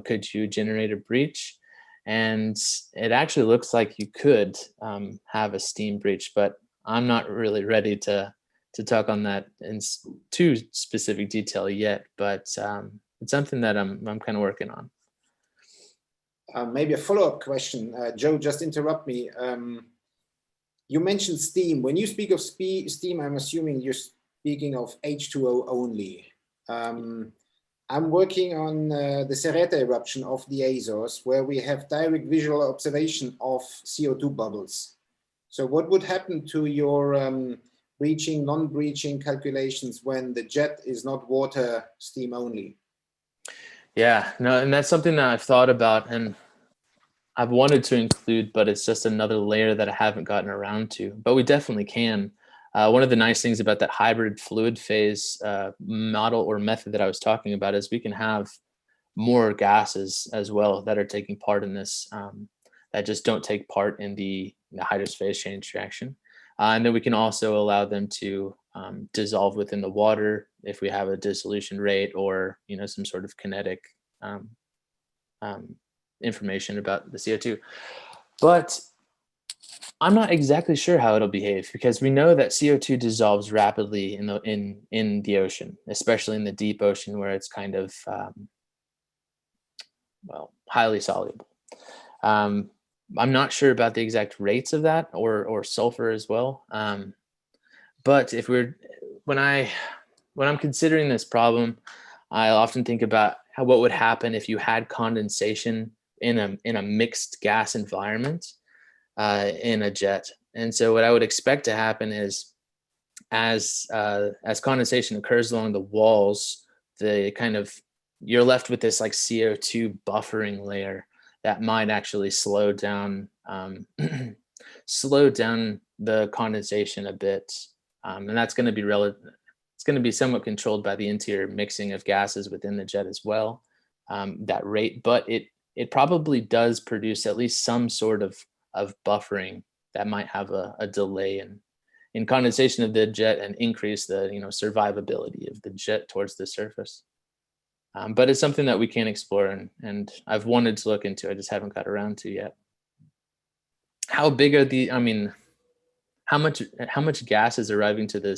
could you generate a breach? And it actually looks like you could have a steam breach, but I'm not really ready to talk on that in too specific detail yet, but it's something that I'm kind of working on. Maybe a follow-up question. Joe, just interrupt me. You mentioned steam. When you speak of steam, I'm assuming you're speaking of H2O only. I'm working on the Serreta eruption of the Azores, where we have direct visual observation of CO2 bubbles. So what would happen to your breaching, non-breaching calculations when the jet is not water steam only? Yeah, no, and that's something that I've thought about and I've wanted to include, but it's just another layer that I haven't gotten around to, but we definitely can. One of the nice things about that hybrid fluid phase model or method that I was talking about is we can have more gases as well that are taking part in this, that just don't take part in the hydrous phase change reaction. And then we can also allow them to dissolve within the water if we have a dissolution rate or some sort of kinetic information about the CO2. But I'm not exactly sure how it'll behave, because we know that CO2 dissolves rapidly in the ocean, especially in the deep ocean where it's kind of highly soluble. I'm not sure about the exact rates of that or sulfur as well. But when I'm considering this problem, I often think about what would happen if you had condensation in a mixed gas environment in a jet. And so what I would expect to happen is as condensation occurs along the walls, you're left with this like CO2 buffering layer that might actually slow down the condensation a bit, and that's going to be it's going to be somewhat controlled by the interior mixing of gases within the jet as well, that rate. But it probably does produce at least some sort of buffering that might have a delay in condensation of the jet and increase the survivability of the jet towards the surface. But it's something that we can explore, and I've wanted to look into. I just haven't got around to yet. How big are the? I mean, how much gas is arriving to the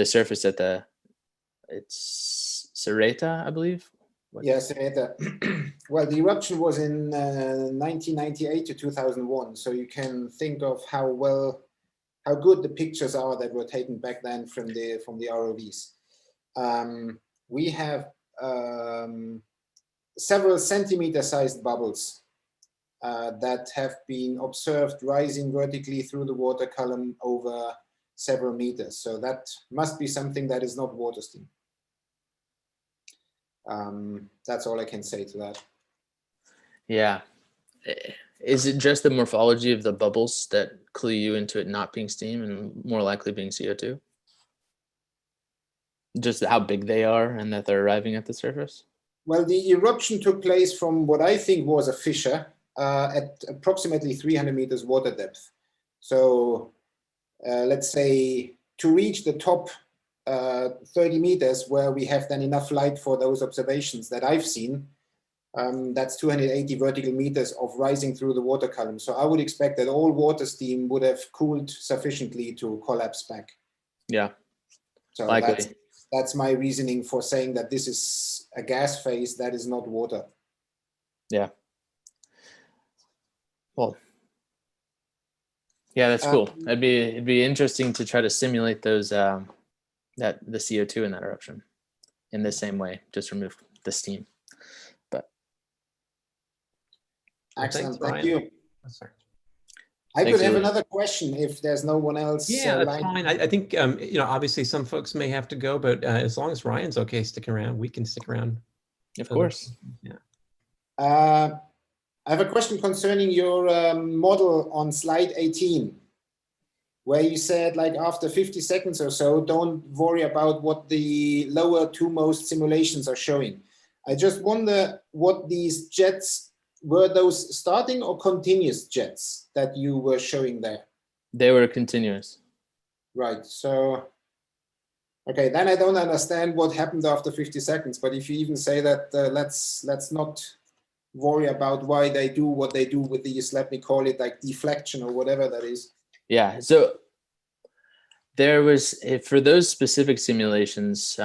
surface at it's Sereta, I believe. Yes, well, the eruption was in 1998 to 2001, so you can think of how good the pictures are that were taken back then from the ROVs. We have several centimeter-sized bubbles that have been observed rising vertically through the water column over several meters. So that must be something that is not water steam. That's all I can say to that. Yeah. Is it just the morphology of the bubbles that clue you into it not being steam and more likely being CO2? Just how big they are and that they're arriving at the surface? Well, the eruption took place from what I think was a fissure at approximately 300 meters water depth. So let's say to reach the top 30 meters where we have then enough light for those observations that I've seen, that's 280 vertical meters of rising through the water column. So I would expect that all water steam would have cooled sufficiently to collapse back. Yeah, so likely. That's my reasoning for saying that this is a gas phase that is not water. Yeah. Well, yeah, that's cool. It'd be interesting to try to simulate those the CO2 in that eruption in the same way, just remove the steam. But excellent, Thanks, thank you. Oh, sorry. I could have another question if there's no one else. Yeah, that's fine. I think obviously some folks may have to go, but as long as Ryan's okay sticking around, we can stick around. Of course. Yeah. I have a question concerning your model on slide 18, where you said like after 50 seconds or so, don't worry about what the lower two most simulations are showing. I just wonder what these jets, were those starting or continuous jets that you were showing there? They were continuous. Right, so, okay, then I don't understand what happened after 50 seconds, but if you even say that let's not worry about why they do what they do with these, let me call it like deflection or whatever that is. Yeah, so there was, for those specific simulations,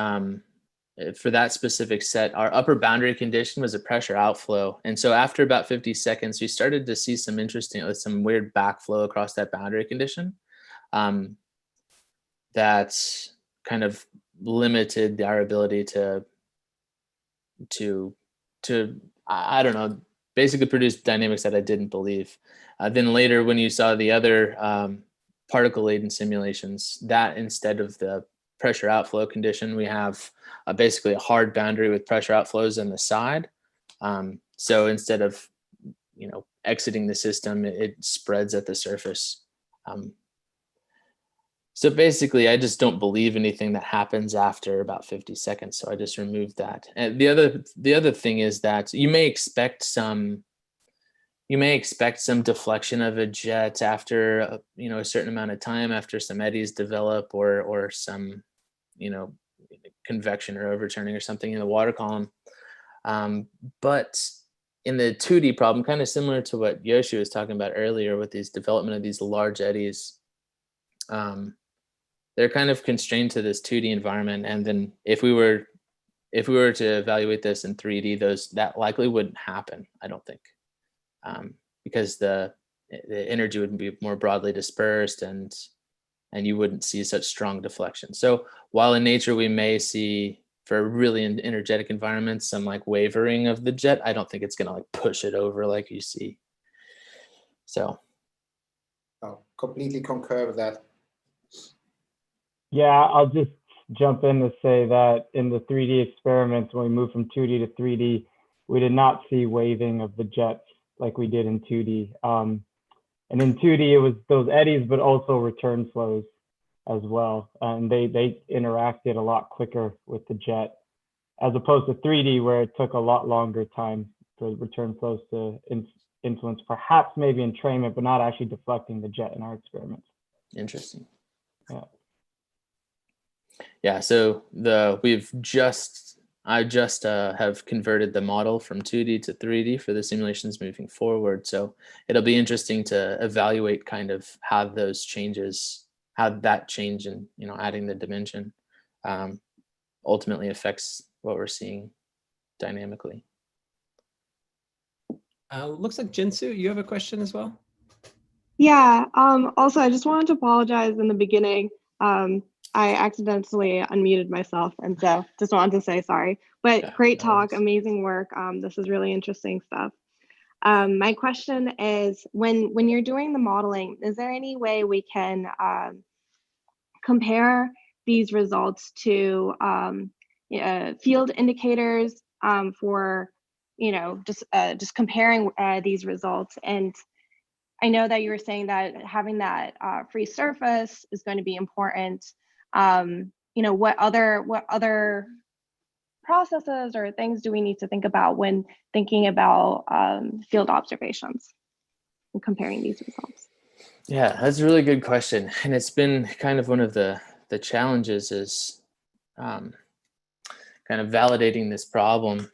for that specific set, our upper boundary condition was a pressure outflow. And so after about 50 seconds, we started to see some weird backflow across that boundary condition that kind of limited our ability to I don't know, basically produce dynamics that I didn't believe. Then later when you saw the other particle laden simulations, that instead of the pressure outflow condition, we have basically a hard boundary with pressure outflows on the side. So instead of exiting the system, it spreads at the surface. So basically, I just don't believe anything that happens after about 50 seconds. So I just removed that. And the other thing is that you may expect some deflection of a jet after a certain amount of time, after some eddies develop or some convection or overturning or something in the water column. But in the 2D problem, kind of similar to what Yoshi was talking about earlier with these development of these large eddies, they're kind of constrained to this 2D environment. And then if we were to evaluate this in 3D, that likely wouldn't happen, I don't think, because the energy would be more broadly dispersed and you wouldn't see such strong deflection. So while in nature we may see, for really energetic environments, some like wavering of the jet, I don't think it's going to like push it over like you see. So. Oh, completely concur with that. Yeah, I'll just jump in to say that in the 3D experiments, when we moved from 2D to 3D, we did not see waving of the jets like we did in 2D. And in 2D, it was those eddies, but also return flows as well. And they interacted a lot quicker with the jet, as opposed to 3D, where it took a lot longer time for return flows to influence, perhaps maybe entrainment, but not actually deflecting the jet in our experiments. Interesting. Yeah. Yeah, so I just have converted the model from 2D to 3D for the simulations moving forward. So it'll be interesting to evaluate kind of how those changes, how that change in, adding the dimension ultimately affects what we're seeing dynamically. Looks like Jinsu, you have a question as well? Yeah. Also, I just wanted to apologize in the beginning. I accidentally unmuted myself, and so just wanted to say sorry. But Yeah, great no worries. talk, amazing work. This is really interesting stuff. My question is, when you're doing the modeling, is there any way we can compare these results to field indicators for, just comparing these results? And I know that you were saying that having that free surface is going to be important. What other processes or things do we need to think about when thinking about field observations and comparing these results? Yeah, that's a really good question. And it's been kind of one of the challenges is kind of validating this problem.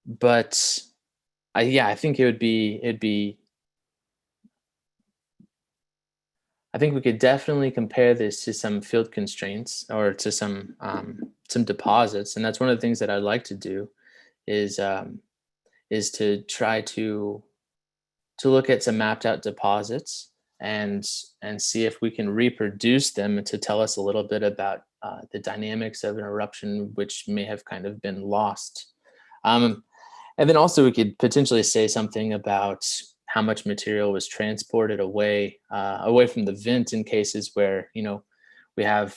But I think I think we could definitely compare this to some field constraints or to some deposits, and that's one of the things that I'd like to do is to try to look at some mapped out deposits and see if we can reproduce them to tell us a little bit about the dynamics of an eruption which may have kind of been lost. And then also we could potentially say something about how much material was transported away from the vent in cases where, we have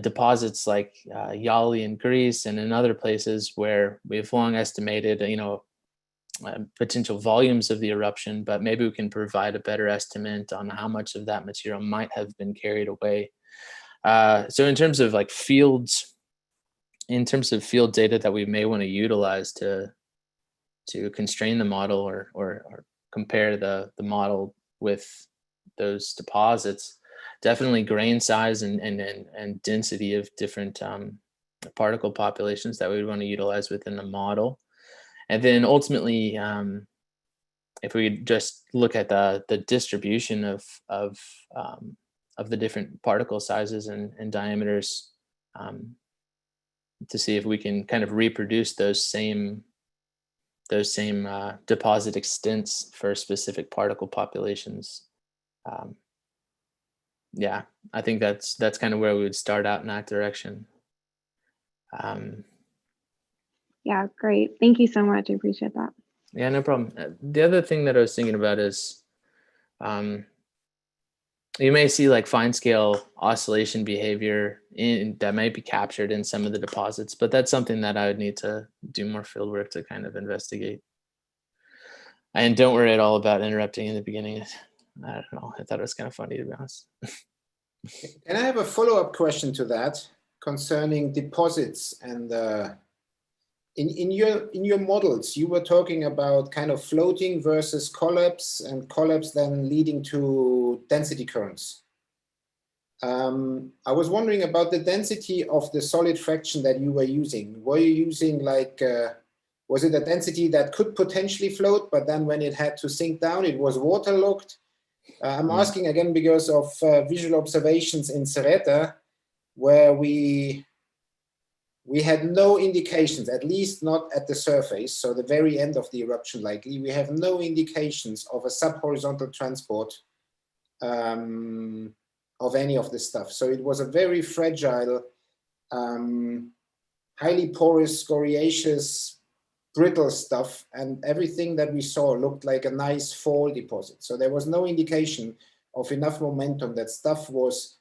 deposits like Yali in Greece and in other places where we've long estimated, potential volumes of the eruption, but maybe we can provide a better estimate on how much of that material might have been carried away. So in terms of field data that we may want to utilize to constrain the model or compare the model with those deposits, definitely grain size and density of different particle populations that we would want to utilize within the model. And then ultimately, if we just look at the distribution of the different particle sizes and diameters, to see if we can kind of reproduce those same deposit extents for specific particle populations. I think that's kind of where we would start out in that direction. Yeah, great. Thank you so much. I appreciate that. Yeah, no problem. The other thing that I was thinking about is you may see fine scale oscillation behavior that might be captured in some of the deposits, but that's something that I would need to do more field work to kind of investigate. And don't worry at all about interrupting in the beginning. I don't know. I thought it was kind of funny, to be honest. Can I have a follow-up question to that concerning deposits? And in your models, you were talking about kind of floating versus collapse, and collapse then leading to density currents. I was wondering about the density of the solid fraction that you were using. Were you using was it a density that could potentially float, but then when it had to sink down, it was waterlogged? I'm asking again because of visual observations in Serreta, where we had no indications, at least not at the surface, so the very end of the eruption likely, we have no indications of a subhorizontal transport of any of this stuff. So it was a very fragile, highly porous, scoriaceous, brittle stuff, and everything that we saw looked like a nice fall deposit. So there was no indication of enough momentum that stuff was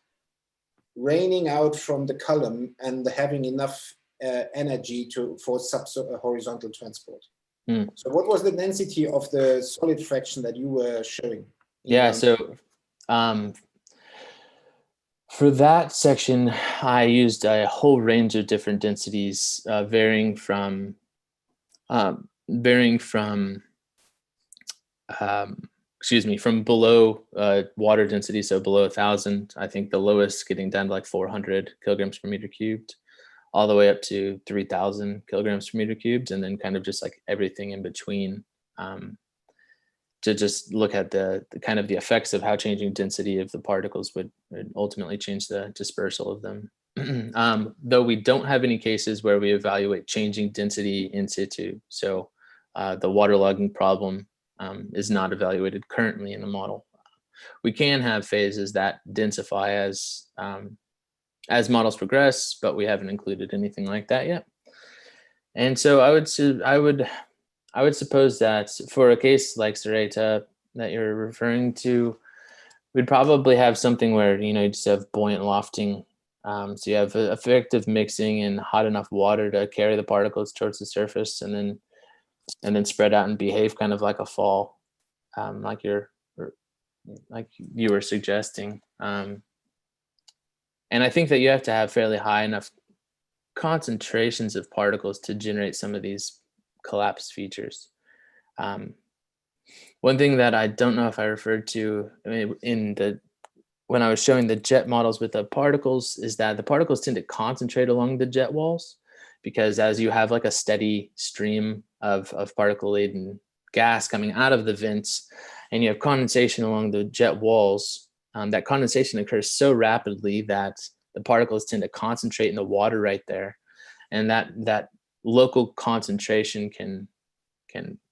raining out from the column and having enough energy for sub-horizontal transport. So what was the density of the solid fraction that you were showing? Yeah, so for that section, I used a whole range of different densities, varying from excuse me, from below water density, so below 1,000, I think the lowest getting down to like 400 kilograms per meter cubed, all the way up to 3,000 kilograms per meter cubed, and then kind of just like everything in between, to just look at the kind of the effects of how changing density of the particles would ultimately change the dispersal of them. Though we don't have any cases where we evaluate changing density in situ. So the waterlogging problem is not evaluated currently in the model. We can have phases that densify as models progress, but we haven't included anything like that yet. And so I would suppose that for a case like Serrata that you're referring to, we'd probably have something where, you know, you just have buoyant lofting. So you have effective mixing in hot enough water to carry the particles towards the surface, and then spread out and behave kind of like a fall, like you were suggesting. And I think that you have to have fairly high enough concentrations of particles to generate some of these collapse features. One thing that I don't know if I referred to when I was showing the jet models with the particles is that the particles tend to concentrate along the jet walls, because as you have like a steady stream of particle-laden gas coming out of the vents and you have condensation along the jet walls, that condensation occurs so rapidly that the particles tend to concentrate in the water right there. And that local concentration can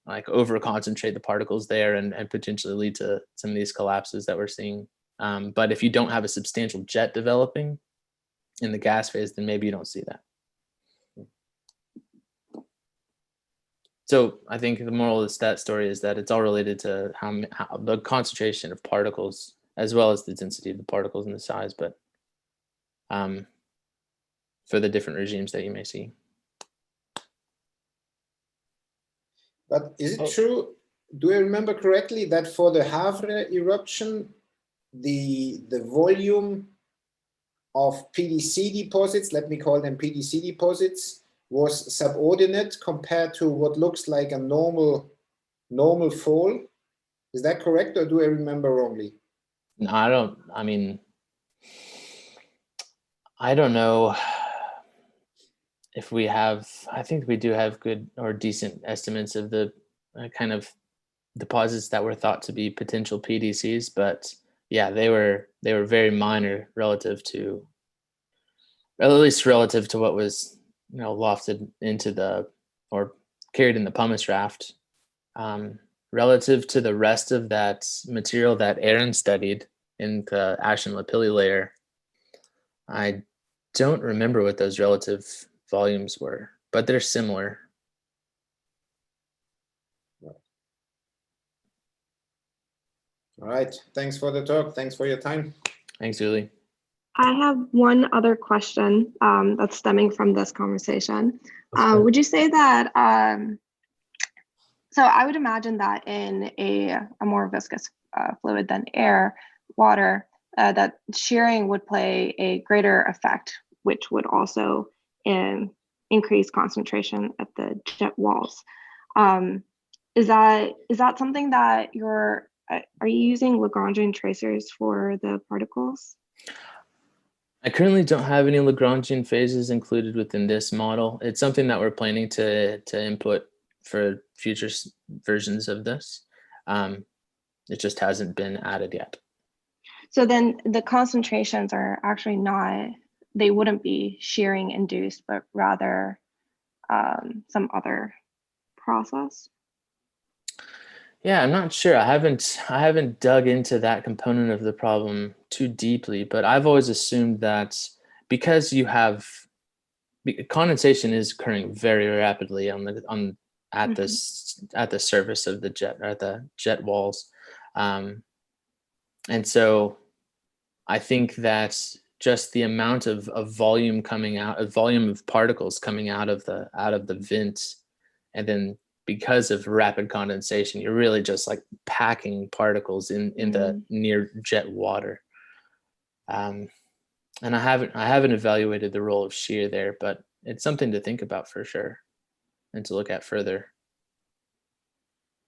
like over concentrate the particles there and potentially lead to some of these collapses that we're seeing. But if you don't have a substantial jet developing in the gas phase, then maybe you don't see that. So I think the moral of that story is that it's all related to how the concentration of particles, as well as the density of the particles and the size, but for the different regimes that you may see. But is it true, do I remember correctly, that for the Havre eruption, the volume of PDC deposits, let me call them PDC deposits, was subordinate compared to what looks like a normal fall? Is that correct, or do I remember wrongly? No, I don't know if we have, I think we do have good or decent estimates of the kind of deposits that were thought to be potential PDCs, but yeah, they were very minor relative to, or at least relative to what was, you know, lofted into or carried in the pumice raft. Relative to the rest of that material that Aaron studied in the ash and lapilli layer, I don't remember what those relative volumes were, but they're similar. All right, thanks for the talk. Thanks for your time. Thanks, Uli. I have one other question that's stemming from this conversation. Would you say that, so I would imagine that in a more viscous fluid than air, water, that shearing would play a greater effect, which would also increase concentration at the jet walls. Is that something that are you using Lagrangian tracers for the particles? I currently don't have any Lagrangian phases included within this model. It's something that we're planning to input for future versions of this. It just hasn't been added yet. So then the concentrations are actually they wouldn't be shearing induced, but rather some other process? Yeah, I'm not sure. I haven't dug into that component of the problem too deeply, but I've always assumed that because condensation is occurring very rapidly at the surface of the jet, or at the jet walls, and so I think that just the amount of volume coming out, volume of particles coming out of the vent, and then because of rapid condensation, you're really just like packing particles in the near jet water. And I haven't evaluated the role of shear there, but it's something to think about for sure and to look at further.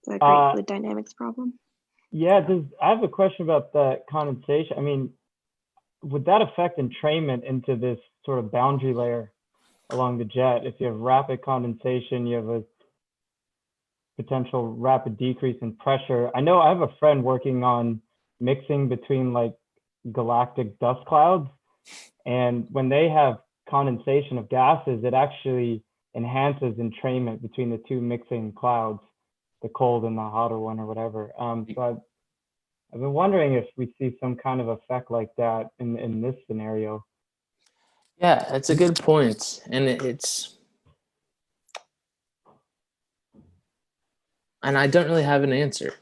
It's a great fluid dynamics problem. Yeah, I have a question about the condensation. I mean, would that affect entrainment into this sort of boundary layer along the jet? If you have rapid condensation, you have a potential rapid decrease in pressure. I know I have a friend working on mixing between like galactic dust clouds, and when they have condensation of gases, it actually enhances entrainment between the two mixing clouds, the cold and the hotter one or whatever. So I've been wondering if we see some kind of effect like that in this scenario. Yeah, that's a good point. And and I don't really have an answer,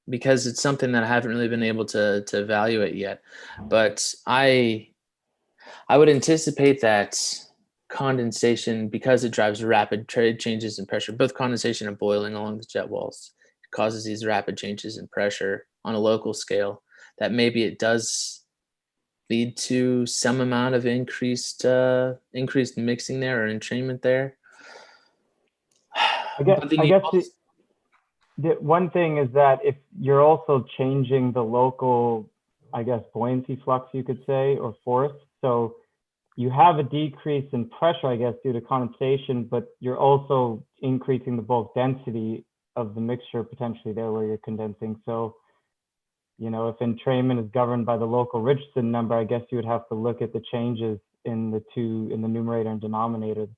because it's something that I haven't really been able to evaluate yet. But I would anticipate that condensation, because it drives rapid trade changes in pressure, both condensation and boiling along the jet walls, causes these rapid changes in pressure on a local scale, that maybe it does lead to some amount of increased mixing there or entrainment there. I guess the one thing is that if you're also changing the local, I guess, buoyancy flux, you could say, or force. So you have a decrease in pressure, I guess, due to condensation, but you're also increasing the bulk density of the mixture potentially there where you're condensing. So, you know, if entrainment is governed by the local Richardson number, I guess you would have to look at the changes in the numerator and denominator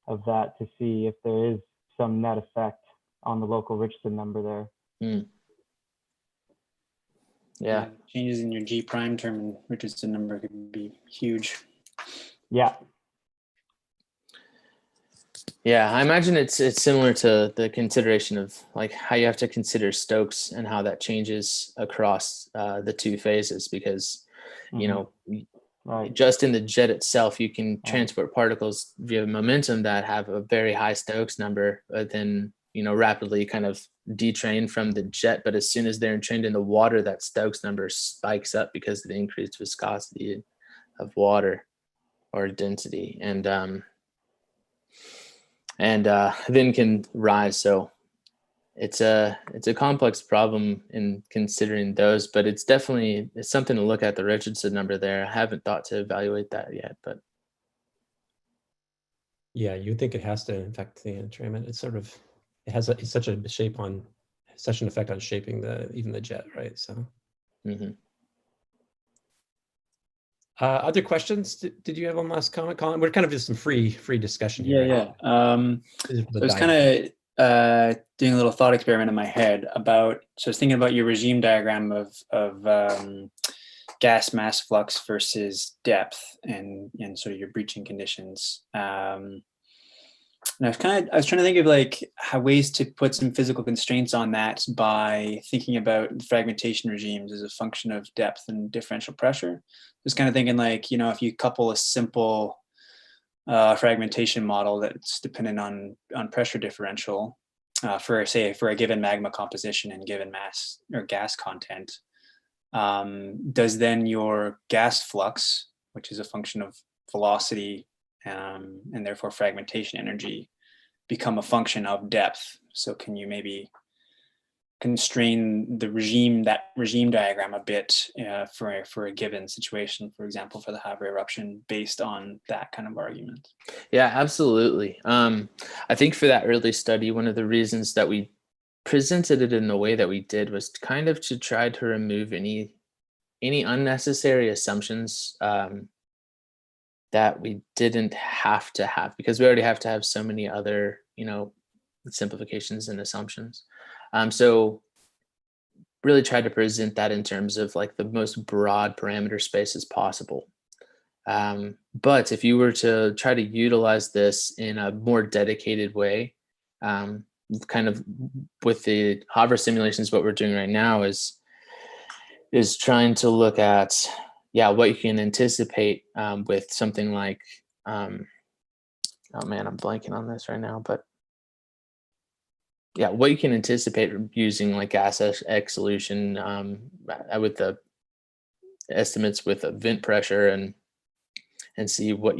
of that to see if there is some net effect on the local Richardson number there. Yeah. Changes in your G prime term and Richardson number could be huge. Yeah. Yeah, I imagine it's similar to the consideration of like how you have to consider Stokes and how that changes across the two phases, because you know, right, just in the jet itself, you can transport particles via momentum that have a very high Stokes number, but then, you know, rapidly kind of detrain from the jet. But as soon as they're entrained in the water, that Stokes number spikes up because of the increased viscosity of water or density, and then can rise. So it's a complex problem in considering those, but it's something to look at, the Richardson number there. I haven't thought to evaluate that yet, but yeah, you would think it has to affect the entrainment. It's sort of, it's such an effect on shaping even the jet, right? So. Other questions? Did you have one last comment, Colin? We're kind of just some free discussion here. Yeah, right? So I was kind of doing a little thought experiment in my head about. So I was thinking about your regime diagram of gas mass flux versus depth and sort of your breaching conditions. And I was trying to think of like how ways to put some physical constraints on that by thinking about fragmentation regimes as a function of depth and differential pressure. Just kind of thinking like, you know, if you couple a simple fragmentation model that's dependent on pressure differential for a given magma composition and given mass or gas content, does then your gas flux, which is a function of velocity and therefore fragmentation energy, become a function of depth? So can you maybe constrain that regime diagram a bit for a given situation, for example, for the Havre eruption, based on that kind of argument? Yeah, absolutely. I think for that early study, one of the reasons that we presented it in the way that we did was kind of to try to remove any unnecessary assumptions that we didn't have to have, because we already have to have so many other, you know, simplifications and assumptions. So really tried to present that in terms of like the most broad parameter space as possible. But if you were to try to utilize this in a more dedicated way, kind of with the Havre simulations, what we're doing right now is trying to look at, what you can anticipate with something like, oh man, I'm blanking on this right now, but what you can anticipate using like gas X solution with the estimates with a vent pressure and see what